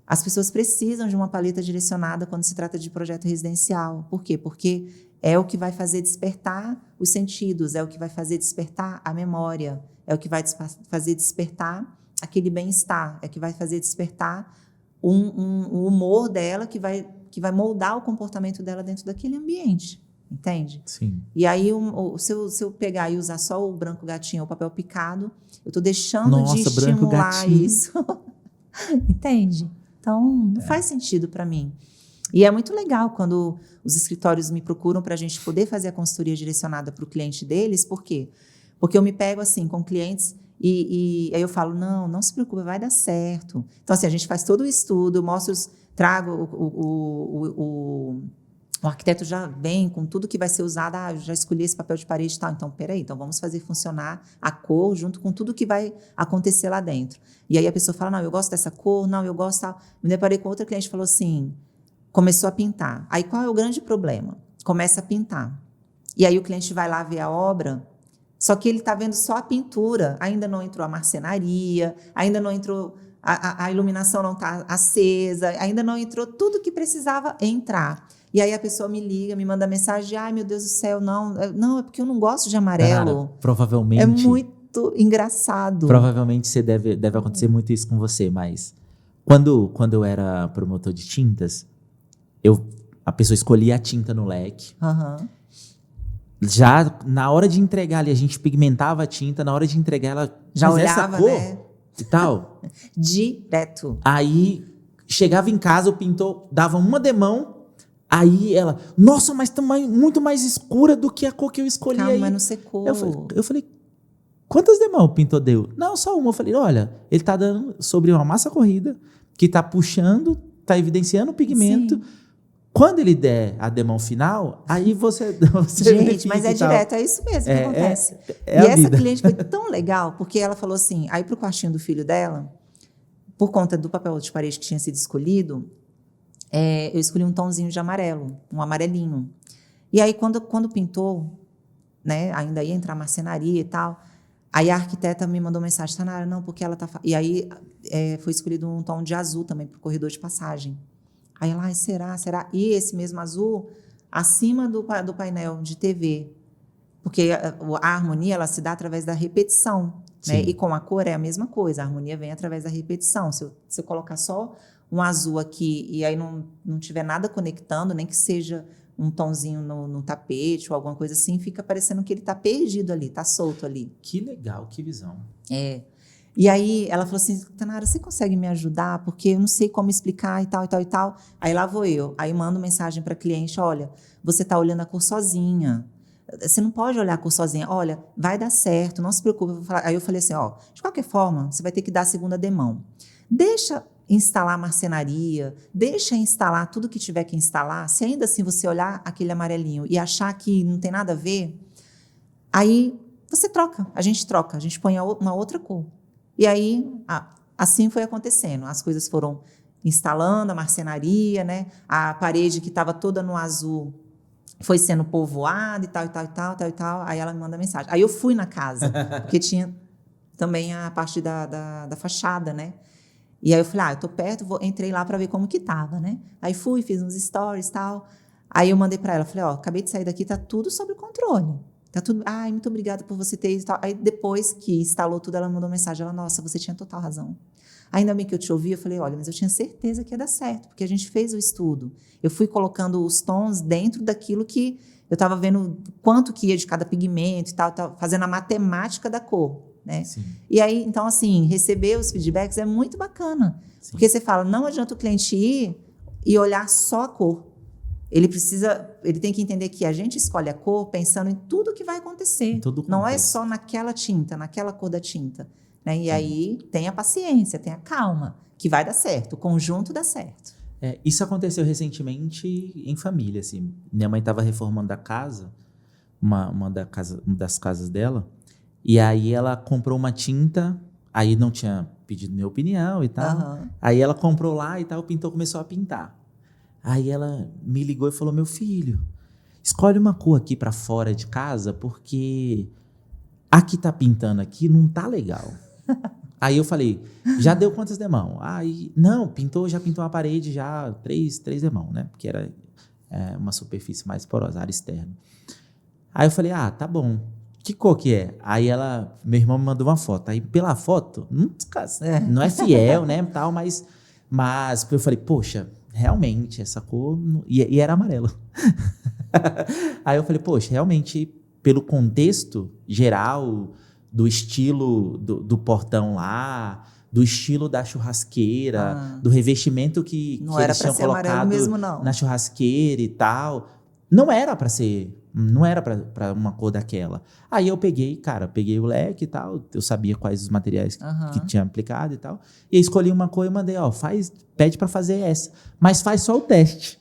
as pessoas precisam de uma paleta direcionada quando se trata de projeto residencial. Por quê? Porque é o que vai fazer despertar os sentidos, é o que vai fazer despertar a memória, é o que vai fazer despertar aquele bem-estar, é o que vai fazer despertar um humor dela que vai moldar o comportamento dela dentro daquele ambiente. entende? Sim. E aí, se eu pegar e usar só o branco gatinho ou o papel picado, eu estou deixando de branco estimular gatinho. isso. Entende? Então, não faz sentido para mim. E é muito legal quando os escritórios me procuram para a gente poder fazer a consultoria direcionada para o cliente deles. Por quê? Porque eu me pego assim com clientes e aí eu falo, não se preocupe, vai dar certo. Então, assim, a gente faz todo o estudo, trago o arquiteto já vem com tudo que vai ser usado, eu já escolhi esse papel de parede e tal, então peraí, então vamos fazer funcionar a cor junto com tudo que vai acontecer lá dentro. E aí a pessoa fala, não, eu gosto dessa cor, não, eu gosto tal. Me deparei com outra cliente que falou assim, começou a pintar. Aí qual é o grande problema? Começa a pintar. E aí o cliente vai lá ver a obra, só que ele está vendo só a pintura, ainda não entrou a marcenaria, ainda não entrou, a iluminação não está acesa, ainda não entrou tudo que precisava entrar. E aí a pessoa me liga, me manda mensagem, ai meu Deus do céu, não, é porque eu não gosto de amarelo. Cara, provavelmente... É muito engraçado. Provavelmente deve acontecer muito isso com você, mas quando eu era promotor de tintas, a pessoa escolhia a tinta no leque. Uhum. Já na hora de entregar ali, a gente pigmentava a tinta, na hora de entregar ela já olhava, essa cor, né? E tal. Direto. Aí chegava em casa, o pintor dava uma demão, aí ela, nossa, mas tá muito mais escura do que a cor que eu escolhi. Calma, aí. mas não secou. Eu falei, quantas demãos o pintor deu? Não, só uma. Eu falei, olha, ele tá dando sobre uma massa corrida, que tá puxando, tá evidenciando o pigmento. Sim. Quando ele der a demão final, aí você gente, mas é direto, é isso mesmo que acontece. E essa vida. cliente foi tão legal, porque ela falou assim, aí pro quartinho do filho dela, por conta do papel de parede que tinha sido escolhido, eu escolhi um tomzinho de amarelo, um amarelinho. E aí, quando pintou, né, ainda ia entrar marcenaria e tal, aí a arquiteta me mandou mensagem, Tanara, não, porque ela tá... E aí foi escolhido um tom de azul também para o corredor de passagem. Aí ela, será? E esse mesmo azul, acima do painel de TV, porque a harmonia ela se dá através da repetição, né? E com a cor é a mesma coisa, a harmonia vem através da repetição. Se eu colocar só um azul aqui e aí não tiver nada conectando, nem que seja um tonzinho no tapete ou alguma coisa assim, fica parecendo que ele está perdido ali, está solto ali. Que legal, que visão. E aí ela falou assim, Tanara, você consegue me ajudar? Porque eu não sei como explicar e tal, e tal, e tal. Aí lá vou eu. Aí mando mensagem para a cliente, olha, você está olhando a cor sozinha. Você não pode olhar a cor sozinha. Olha, vai dar certo, não se preocupe. Aí eu falei assim, de qualquer forma, você vai ter que dar a segunda demão. Deixa instalar a marcenaria, deixa instalar tudo que tiver que instalar. Se ainda assim você olhar aquele amarelinho e achar que não tem nada a ver, aí você troca, a gente põe uma outra cor. E aí, assim foi acontecendo. As coisas foram instalando, a marcenaria, né? A parede que estava toda no azul foi sendo povoada e tal, e tal, e tal, tal, e tal. Aí ela me manda mensagem. Aí eu fui na casa, porque tinha também a parte da fachada, né? E aí eu falei, eu tô perto, entrei lá para ver como que tava, né? Aí fui, fiz uns stories e tal. Aí eu mandei para ela, falei, acabei de sair daqui, tá tudo sob controle. Tá tudo, muito obrigada por você ter isso. Aí depois que instalou tudo, ela me mandou mensagem, ela, nossa, você tinha total razão. Ainda bem que eu te ouvi, eu falei, olha, mas eu tinha certeza que ia dar certo, porque a gente fez o estudo. Eu fui colocando os tons dentro daquilo que eu estava vendo quanto que ia de cada pigmento e tal, fazendo a matemática da cor, né? Sim. E aí, então, assim, receber os feedbacks é muito bacana, sim, porque você fala, não adianta o cliente ir e olhar só a cor. Ele tem que entender que a gente escolhe a cor pensando em tudo que vai acontecer. Não é só naquela tinta, naquela cor da tinta. Né? E aí tenha paciência, tenha calma, que vai dar certo, o conjunto dá certo. Isso aconteceu recentemente em família. Assim. Minha mãe estava reformando a casa, uma das casas dela, e aí ela comprou uma tinta, aí não tinha pedido minha opinião e tal. Uhum. Aí ela comprou lá e tal, o pintor começou a pintar. Aí ela me ligou e falou, meu filho, escolhe uma cor aqui para fora de casa, porque a que tá pintando aqui não tá legal. Aí eu falei, já deu quantas demãos? Aí, não, já pintou a parede, já três demãos, né? Porque era uma superfície mais porosa, área externa. Aí eu falei, tá bom. Que cor que é? Aí meu irmão me mandou uma foto. Aí pela foto, não é fiel, né? Tal, mas eu falei, poxa, realmente, essa cor... E era amarelo. Aí eu falei, poxa, realmente, pelo contexto geral, do estilo do portão lá, do estilo da churrasqueira, do revestimento que Não eles era para tinham ser amarelo colocado mesmo, não. na churrasqueira e tal, não era para ser, não era para uma cor daquela. Aí eu peguei o leque e tal, eu sabia quais os materiais que tinha aplicado e tal, e escolhi uma cor e mandei, ó, pede para fazer essa, mas faz só o teste.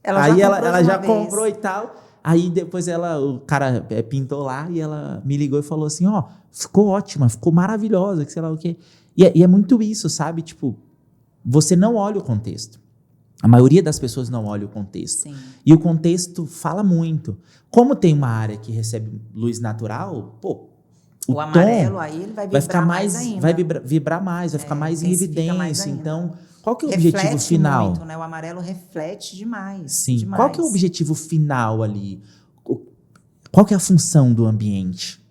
Aí ela já comprou e tal. Aí depois o cara pintou lá e ela me ligou e falou assim, ó, ficou ótima, ficou maravilhosa, que sei lá o quê. E é muito isso, sabe? Tipo, você não olha o contexto. A maioria das pessoas não olha o contexto. Sim. E o contexto fala muito. Como tem uma área que recebe luz natural, pô, o amarelo aí ele vai ficar mais ainda. Vai vibrar mais, vai ficar mais em evidência. Então, qual que é o reflete objetivo final? Muito, né? O amarelo reflete demais. Sim. Demais. Qual que é o objetivo final ali? Qual que é a função do ambiente?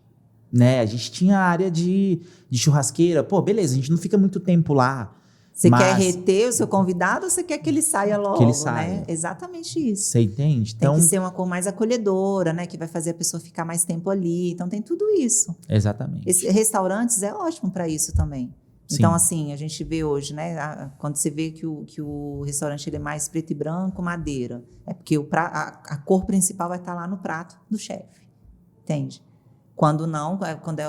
Né? A gente tinha a área de churrasqueira. Pô, beleza, a gente não fica muito tempo lá. Você quer reter o seu convidado ou você quer que ele saia logo? Que ele saia. Né? Exatamente isso. Você entende? Tem que ser uma cor mais acolhedora, né? Que vai fazer a pessoa ficar mais tempo ali. Então tem tudo isso. Exatamente. Restaurantes é ótimo para isso também. Sim. Então, assim, a gente vê hoje, né? Quando você vê que o restaurante ele é mais preto e branco, madeira. É porque a cor principal vai estar lá no prato do chefe. Entende? Quando não, quando é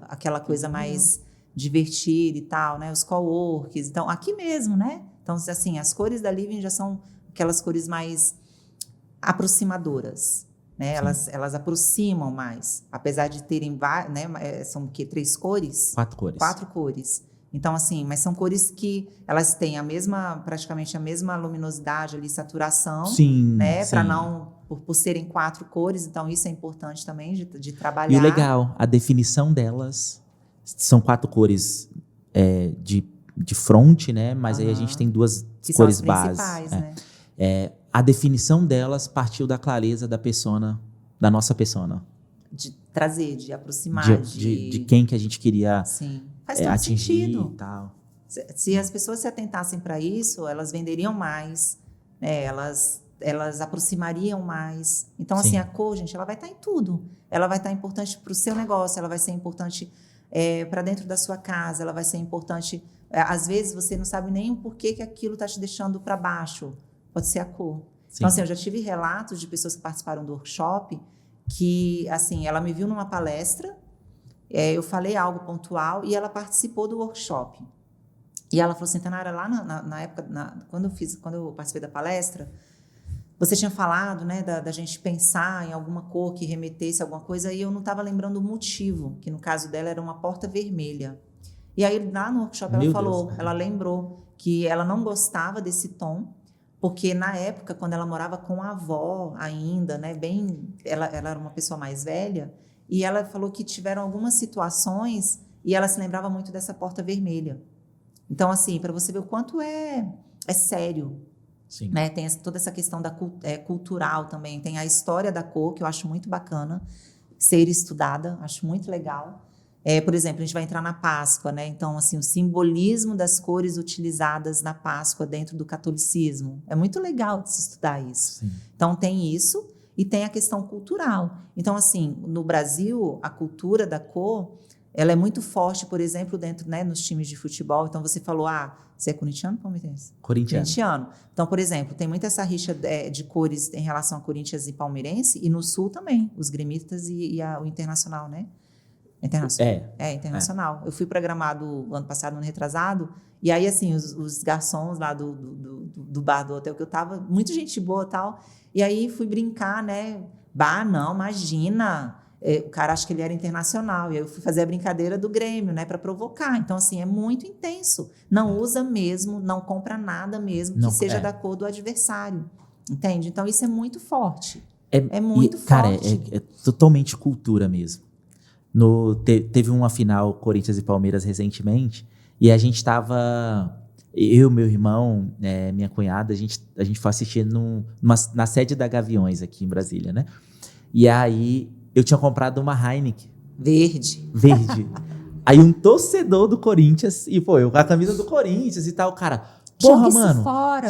aquela coisa mais divertida e tal, né? Os coworks. Então, aqui mesmo, né? Então, assim, as cores da Living já são aquelas cores mais aproximadoras, né? Elas aproximam mais. Apesar de terem, né? São o quê? 3 cores? 4 cores. 4 cores. Então, assim, mas são cores que elas têm praticamente a mesma luminosidade ali, saturação. Sim, né? sim. Para não, por serem 4 cores, então isso é importante também de trabalhar. E o legal, a definição delas são 4 cores de fronte, né? Mas aí a gente tem 2 cores básicas. Né? A definição delas partiu da clareza da persona, da nossa persona. De trazer, de aproximar. De quem que a gente queria Faz todo atingir sentido. E tal. Se as pessoas se atentassem para isso, elas venderiam mais, né? Elas aproximariam mais. Então, assim, a cor, gente, ela vai estar em tudo. Ela vai estar importante para o seu negócio, ela vai ser importante para dentro da sua casa, ela vai ser importante. Às vezes, você não sabe nem o porquê que aquilo está te deixando para baixo. Pode ser a cor. Sim. Então, assim, eu já tive relatos de pessoas que participaram do workshop que, assim, ela me viu numa palestra, eu falei algo pontual e ela participou do workshop. E ela falou assim, Tainara, lá na época, quando eu participei da palestra, você tinha falado, né, da gente pensar em alguma cor que remetesse a alguma coisa, e eu não estava lembrando o motivo, que no caso dela era uma porta vermelha. E aí, lá no workshop, ela falou, ela lembrou que ela não gostava desse tom, porque na época, quando ela morava com a avó ainda, né, ela era uma pessoa mais velha, e ela falou que tiveram algumas situações e ela se lembrava muito dessa porta vermelha. Então, assim, para você ver o quanto é sério. Sim. Né? Tem toda essa questão cultural também. Tem a história da cor, que eu acho muito bacana ser estudada, acho muito legal. Por exemplo, a gente vai entrar na Páscoa, né? Então, assim, o simbolismo das cores utilizadas na Páscoa dentro do catolicismo. É muito legal de se estudar isso. Sim. Então, tem isso e tem a questão cultural. Então, assim, no Brasil, a cultura da cor, ela é muito forte, por exemplo, dentro, né, nos times de futebol. Então, você falou, você é corintiano ou palmeirense? Corintiano. Então, por exemplo, tem muita essa rixa de cores em relação a Corinthians e palmeirense, e no Sul também, os gremistas e o Internacional, né? Internacional. Internacional. Eu fui para Gramado ano passado, ano retrasado, e aí, assim, os garçons lá do bar do hotel que eu tava, muita gente boa e tal, e aí fui brincar, né? Não, imagina... O cara acha que ele era internacional, e aí eu fui fazer a brincadeira do Grêmio, né, para provocar. Então, assim, é muito intenso. Não usa mesmo, não compra nada mesmo que seja da cor do adversário. Entende? Então, isso é muito forte. É muito forte. Cara, é totalmente cultura mesmo. Teve uma final Corinthians e Palmeiras recentemente, e a gente tava... Eu, meu irmão, minha cunhada, a gente foi assistir na sede da Gaviões aqui em Brasília, né? E aí... Eu tinha comprado uma Heineken. Verde. Aí um torcedor do Corinthians, e pô, eu com a camisa do Corinthians e tal, cara, porra, mano. Fora.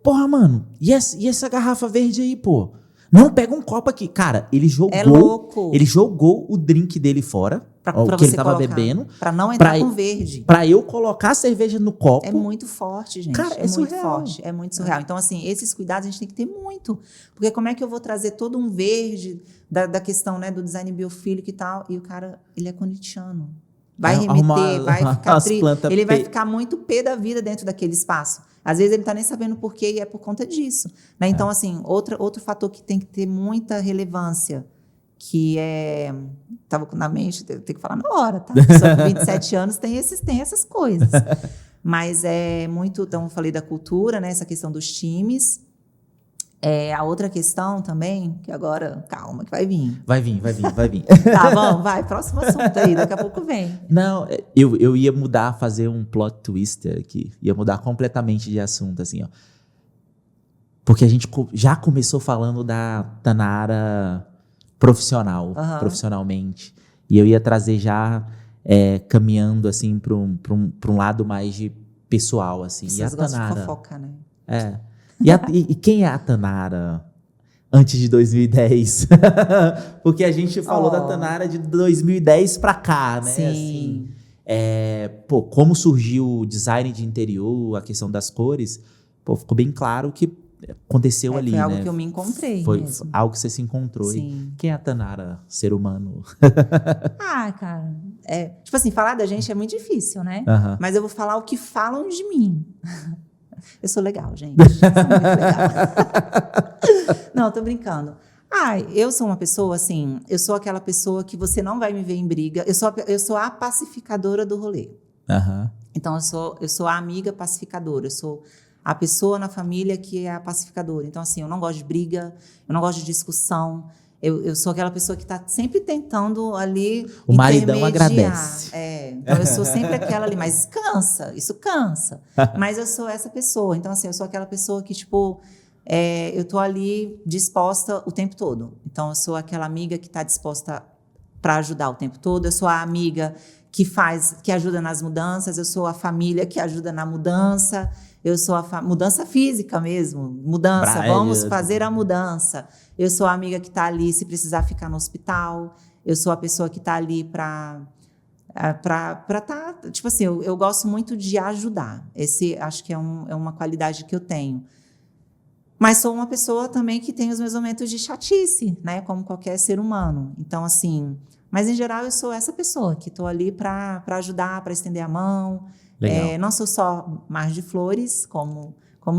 Porra, mano, e essa garrafa verde aí, pô? Não, pega um copo aqui. Cara, ele jogou... É louco. Ele jogou o drink dele fora, o que ele tava bebendo. Pra não entrar com verde. Pra eu colocar a cerveja no copo. É muito forte, gente. Cara, é muito surreal. forte. É muito surreal. Então, assim, esses cuidados a gente tem que ter muito. Porque como é que eu vou trazer todo um verde da questão, né, do design biofílico e tal, e o cara, ele é conditiano. Vai remeter, vai ficar ele vai ficar muito pé da vida dentro daquele espaço. Às vezes ele não está nem sabendo por quê e é por conta disso. Né? Então, assim, outro fator que tem que ter muita relevância, que é... Estava na mente, tenho que falar na hora, tá? Só com 27 anos tem essas coisas. Mas é muito... Então, eu falei da cultura, né? Essa questão dos times. A outra questão também, que agora, calma, que vai vir. Vai vir. Tá bom, vai, próximo assunto aí, daqui a pouco vem. Não, eu ia mudar, fazer um plot twister aqui. Ia mudar completamente de assunto, assim, ó. Porque a gente já começou falando da Tanara profissional, profissionalmente. E eu ia trazer já, caminhando, assim, para um lado mais de pessoal, assim. Vocês e a gostam Tanara, de fofoca, né? E quem é a Tanara antes de 2010? Porque a gente falou da Tanara de 2010 para cá, né? Sim. Assim, como surgiu o design de interior, a questão das cores, ficou bem claro que aconteceu ali, foi algo, né? que eu me encontrei Foi mesmo. algo que você se encontrou. Sim. E quem é a Tanara, ser humano? Cara, tipo assim, falar da gente é muito difícil, né? Mas eu vou falar o que falam de mim. Eu sou legal, gente. Eu sou muito legal. Não, tô brincando. Eu sou uma pessoa, assim, eu sou aquela pessoa que você não vai me ver em briga. Eu sou a pacificadora do rolê. Então, eu sou a amiga pacificadora. Eu sou a pessoa na família que é a pacificadora. Então, assim, eu não gosto de briga, eu não gosto de discussão. Eu sou aquela pessoa que está sempre tentando ali o maridão agradece. Então eu sou sempre aquela ali, mas isso cansa. Mas eu sou essa pessoa. Então, assim, eu sou aquela pessoa que, tipo, eu tô ali disposta o tempo todo. Então, eu sou aquela amiga que está disposta para ajudar o tempo todo. Eu sou a amiga que ajuda nas mudanças. Eu sou a família que ajuda na mudança. Eu sou a mudança física mesmo. Vamos fazer a mudança. Eu sou a amiga que está ali se precisar ficar no hospital. Eu sou a pessoa que está ali para tipo assim, eu gosto muito de ajudar. Acho que é uma qualidade que eu tenho. Mas sou uma pessoa também que tem os meus momentos de chatice, né? Como qualquer ser humano. Então, assim... Mas, em geral, eu sou essa pessoa que estou ali para ajudar, para estender a mão. Não sou só mar de flores, como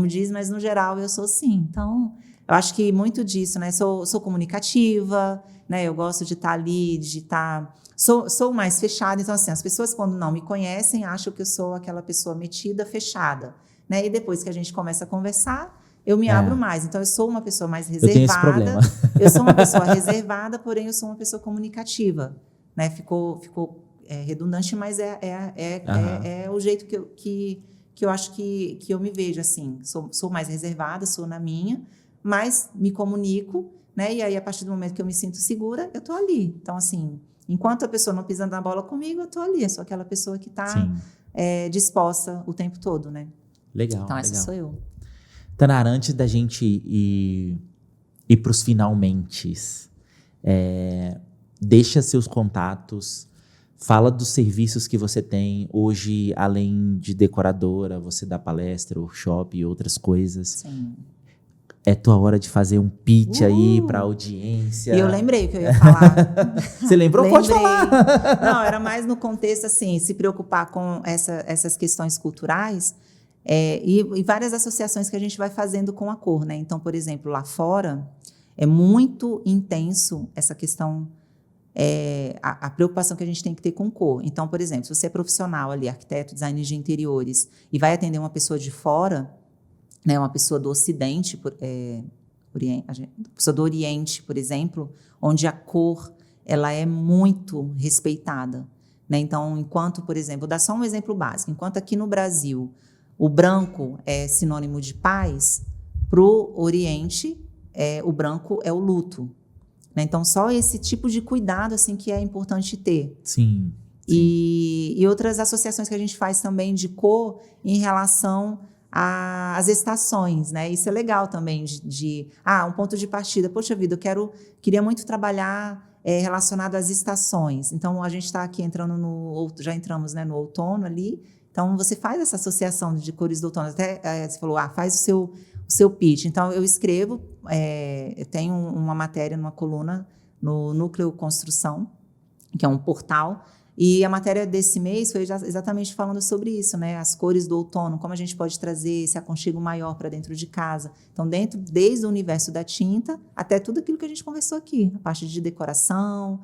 diz, mas, no geral, eu sou sim. Então, eu acho que muito disso, né? Sou comunicativa, né? Eu gosto de estar ali, Sou mais fechada. Então, assim, as pessoas, quando não me conhecem, acham que eu sou aquela pessoa metida, fechada. Né? E depois que a gente começa a conversar, eu me abro mais. Então, eu sou uma pessoa mais reservada. Eu tenho esse problema. Eu sou uma pessoa reservada, porém, eu sou uma pessoa comunicativa. Né? Ficou redundante, mas é o jeito que eu acho que eu me vejo, assim. Sou mais reservada, sou na minha, mas me comunico, né? E aí, a partir do momento que eu me sinto segura, eu estou ali. Então, assim, enquanto a pessoa não pisando na bola comigo, eu estou ali. Eu sou aquela pessoa que está disposta o tempo todo, né? Legal, então, essa sou eu. Tanara, antes da gente ir para os finalmentes, deixa seus contatos, fala dos serviços que você tem hoje, além de decoradora, você dá palestra, workshop e outras coisas. Sim. É tua hora de fazer um pitch aí para a audiência. E eu lembrei o que eu ia falar. Você lembrou? Pode falar. Não, era mais no contexto, assim, se preocupar com essas questões culturais. E várias associações que a gente vai fazendo com a cor, né? Então, por exemplo, lá fora é muito intenso essa questão, a preocupação que a gente tem que ter com cor. Então, por exemplo, se você é profissional ali, arquiteto, designer de interiores, e vai atender uma pessoa de fora, né, uma pessoa do Ocidente, pessoa do Oriente, por exemplo, onde a cor ela é muito respeitada, né? Então, enquanto, por exemplo, vou dar só um exemplo básico, enquanto aqui no Brasil o branco é sinônimo de paz, para o Oriente, o branco é o luto. Né? Então, só esse tipo de cuidado assim, que é importante ter. Sim. E outras associações que a gente faz também de cor em relação as estações, né? Isso é legal também um ponto de partida. Poxa vida, queria muito trabalhar relacionado às estações. Então, a gente está aqui já entramos, né, no outono ali. Então, você faz essa associação de cores do outono. Até você falou, faz o seu pitch. Então, eu escrevo, eu tenho uma matéria numa coluna no Núcleo Construção, que é um portal, e a matéria desse mês foi exatamente falando sobre isso, né? As cores do outono, como a gente pode trazer esse aconchego maior para dentro de casa. Então, desde o universo da tinta até tudo aquilo que a gente conversou aqui, a parte de decoração,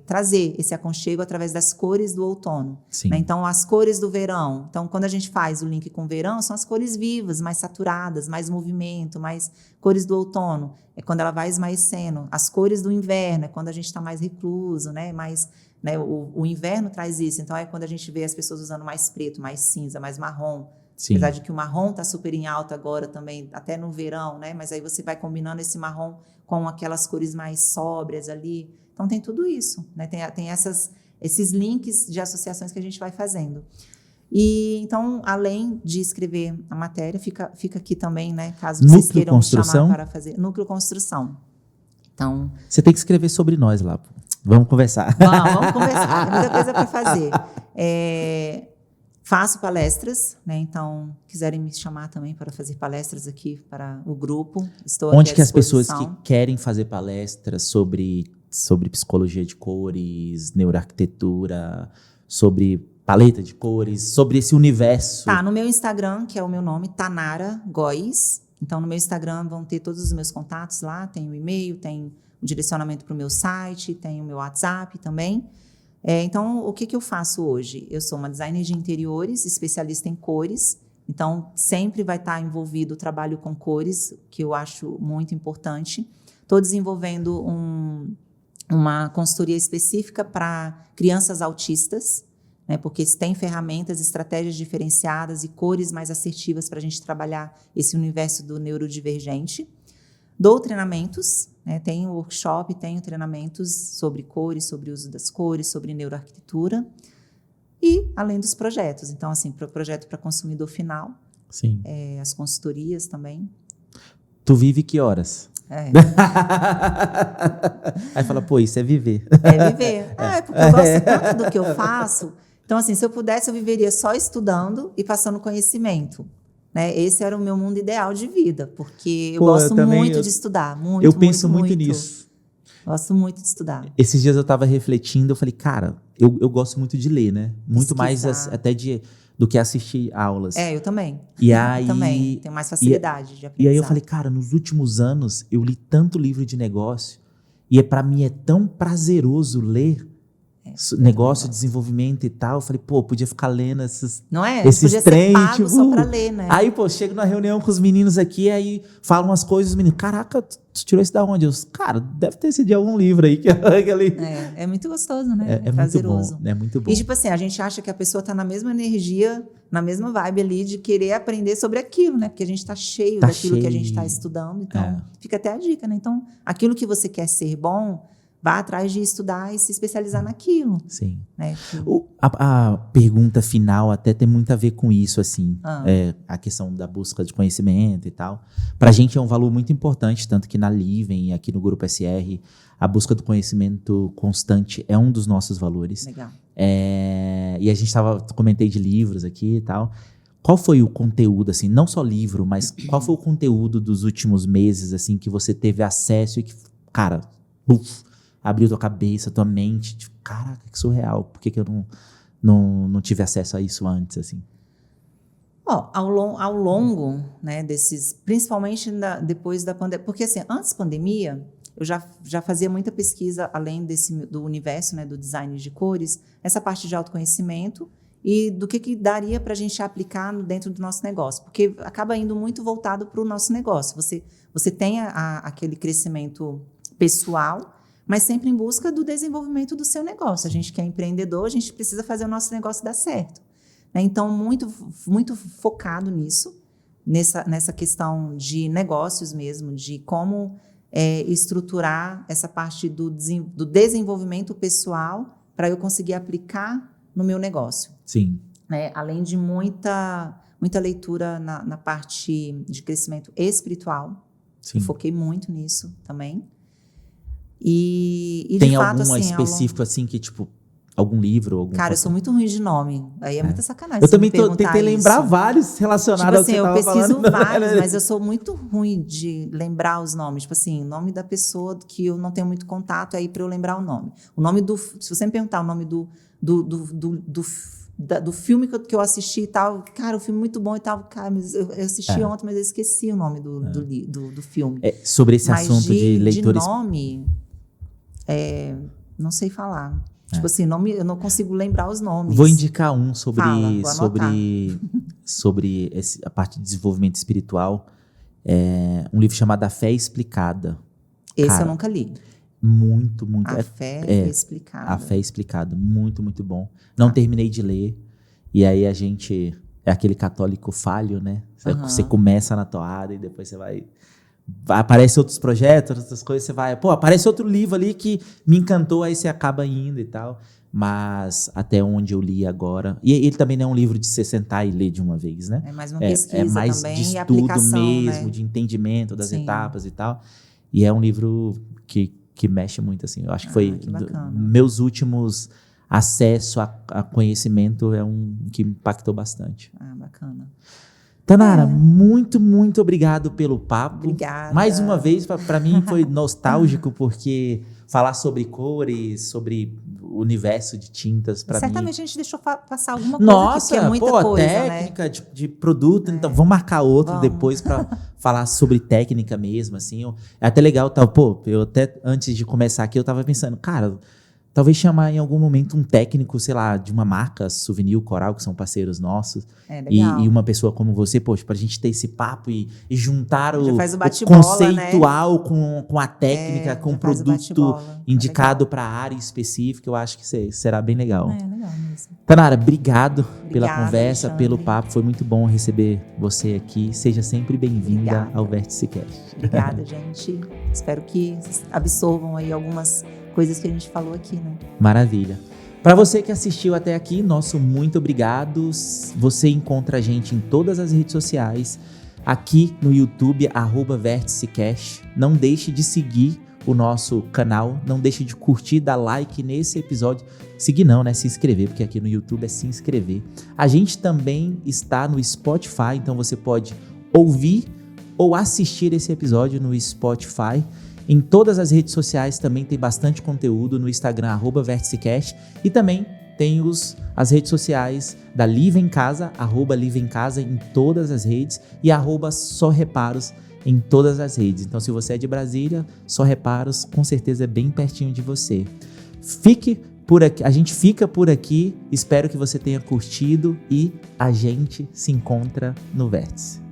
trazer esse aconchego através das cores do outono. Né? Então, as cores do verão. Então, quando a gente faz o link com o verão, são as cores vivas, mais saturadas, mais movimento, mais cores do outono. É quando ela vai esmaecendo. As cores do inverno é quando a gente está mais recluso, né? Né? O inverno traz isso. Então, é quando a gente vê as pessoas usando mais preto, mais cinza, mais marrom. Sim. Apesar de que o marrom está super em alta agora também, até no verão, né? Mas aí você vai combinando esse marrom com aquelas cores mais sóbrias ali. Então, tem tudo isso, né? Tem esses links de associações que a gente vai fazendo. E, então, além de escrever a matéria, fica aqui também, né? Caso vocês queiram me chamar para fazer. Núcleo Construção. Então, você tem que escrever sobre nós lá. Vamos conversar. Vamos conversar. Tem muita coisa para fazer. Faço palestras, né? Então, quiserem me chamar também para fazer palestras aqui para o grupo, estou Onde aqui à que as pessoas disposição. que querem fazer palestras sobre psicologia de cores, neuroarquitetura, sobre paleta de cores, sobre esse universo? No meu Instagram, que é o meu nome, Tanara Góes. Então, no meu Instagram vão ter todos os meus contatos lá, tem o e-mail, tem o direcionamento para o meu site, tem o meu WhatsApp também. Então, o que eu faço hoje? Eu sou uma designer de interiores, especialista em cores. Então, sempre vai estar envolvido o trabalho com cores, que eu acho muito importante. Estou desenvolvendo uma consultoria específica para crianças autistas, né, porque tem ferramentas, estratégias diferenciadas e cores mais assertivas para a gente trabalhar esse universo do neurodivergente. Dou treinamentos, né, tenho workshop, tenho treinamentos sobre cores, sobre o uso das cores, sobre neuroarquitetura e além dos projetos. Então, assim, projeto para consumidor final, Sim. As consultorias também. Tu vive que horas? Aí fala, pô, isso é viver. É viver. Porque eu gosto tanto do que eu faço. Então, assim, se eu pudesse, eu viveria só estudando e passando conhecimento. Né? Esse era o meu mundo ideal de vida, porque eu gosto muito de estudar. Eu penso muito nisso. Gosto muito de estudar. Esses dias eu estava refletindo, eu falei, cara, eu gosto muito de ler, né? Muito mais até do que assistir aulas. Eu também. E aí, também tenho mais facilidade de aprendizado. E aí eu falei, cara, nos últimos anos eu li tanto livro de negócio e para mim é tão prazeroso ler negócio, desenvolvimento e tal. Eu falei, pô, podia ficar lendo esses podia trem, ser pago só pra ler, né? Aí, pô, chego na reunião com os meninos aqui, aí falam umas coisas, os meninos, caraca, tu tirou isso da onde? Eu, cara, deve ter sido de algum livro aí. É muito gostoso, né? É prazeroso. Muito bom, é muito bom. E tipo assim, a gente acha que a pessoa tá na mesma energia, na mesma vibe ali de querer aprender sobre aquilo, né? Porque a gente tá cheio daquilo que a gente tá estudando, então fica até a dica, né? Então, aquilo que você quer ser bom, vá atrás de estudar e se especializar naquilo. Sim. Né? A pergunta final até tem muito a ver com isso, assim. A questão da busca de conhecimento e tal. Pra gente é um valor muito importante, tanto que na Livem e aqui no Grupo SR, a busca do conhecimento constante é um dos nossos valores. Legal. E a gente comentei de livros aqui e tal. Qual foi o conteúdo, assim, não só livro, mas qual foi o conteúdo dos últimos meses, assim, que você teve acesso e que, cara, abriu tua cabeça, tua mente, tipo, caraca, que surreal, por que eu não tive acesso a isso antes, assim? Ao longo, né, principalmente depois da pandemia, porque assim, antes da pandemia, eu já fazia muita pesquisa, além do universo, né, do design de cores, essa parte de autoconhecimento e do que daria para a gente aplicar dentro do nosso negócio, porque acaba indo muito voltado para o nosso negócio. Você tem aquele crescimento pessoal, mas sempre em busca do desenvolvimento do seu negócio. A gente que é empreendedor, a gente precisa fazer o nosso negócio dar certo. Né? Então, muito, muito focado nisso, nessa questão de negócios mesmo, de como estruturar essa parte do desenvolvimento pessoal para eu conseguir aplicar no meu negócio. Sim. Né? Além de muito muita leitura na parte de crescimento espiritual. Sim. Eu foquei muito nisso também. E Tem de fato, algum assim, específico, assim, que tipo, algum livro? Algum Cara, eu sou muito ruim de nome. Aí é muita sacanagem. Eu você me também perguntar tentei lembrar isso. vários relacionados Tipo assim, ao que eu você tava pesquiso falando. vários, mas eu sou muito ruim de lembrar os nomes. Tipo assim, o nome da pessoa que eu não tenho muito contato, aí para eu lembrar o nome. O nome se você me perguntar o nome do filme que eu assisti e tal, cara, o filme é muito bom e tal, cara, mas eu assisti ontem, mas eu esqueci o nome do filme. Sobre esse mas assunto de leitores... de nome, não sei falar. Tipo assim, nome, eu não consigo lembrar os nomes. Vou indicar um Fala, vou anotar. sobre a parte de desenvolvimento espiritual. Um livro chamado A Fé Explicada. Esse Cara, eu nunca li. Muito. A Fé Explicada. A Fé Explicada. Muito, muito bom. Não terminei de ler. E aí a gente... É aquele católico falho, né? Você começa na toada e depois você vai... Aparece outros projetos, outras coisas, você vai... Pô, aparece outro livro ali que me encantou, aí você acaba indo e tal. Mas até onde eu li agora... E ele também não é um livro de você sentar e ler de uma vez, né? É mais uma pesquisa é mais também de e estudo aplicação, mesmo, né? de entendimento das Sim. etapas e tal. E é um livro que mexe muito, assim. Eu acho que foi... Que bacana. Meus últimos acesso a conhecimento é um que me impactou bastante. Bacana. Tanara, muito, muito obrigado pelo papo. Obrigada. Mais uma vez, para mim foi nostálgico, porque falar sobre cores, sobre o universo de tintas, para mim... Certamente a gente deixou passar alguma coisa aqui, porque é muita coisa, técnica, né? de produto, então vamos marcar outro depois para falar sobre técnica mesmo, assim. É até legal, eu até antes de começar aqui, eu tava pensando, cara... Talvez chamar em algum momento um técnico, sei lá, de uma marca, Souvenir, Coral, que são parceiros nossos. Legal. E uma pessoa como você, poxa, pra gente ter esse papo e juntar o conceitual, né? com a técnica, com o produto indicado para a área específica, eu acho que será bem legal. Legal mesmo. Tanara, obrigado pela conversa, Alexandre. pelo papo. Foi muito bom receber você aqui. Seja sempre bem-vinda ao Vértice Cast. Obrigada, gente. Espero que vocês absorvam aí algumas coisas que a gente falou aqui, né? Maravilha. Para você que assistiu até aqui, nosso muito obrigado. Você encontra a gente em todas as redes sociais, aqui no YouTube, @VérticeCast. Não deixe de seguir o nosso canal, não deixe de curtir, dar like nesse episódio. Seguir não, né? Se inscrever, porque aqui no YouTube é se inscrever. A gente também está no Spotify, então você pode ouvir ou assistir esse episódio no Spotify. Em todas as redes sociais também tem bastante conteúdo, no Instagram, @VérticeCast, e também tem as redes sociais da Live em Casa, @Live em Casa em todas as redes, e @Só Reparos em todas as redes. Então, se você é de Brasília, Só Reparos com certeza é bem pertinho de você. Fique por aqui, a gente fica por aqui, espero que você tenha curtido e a gente se encontra no Vértice.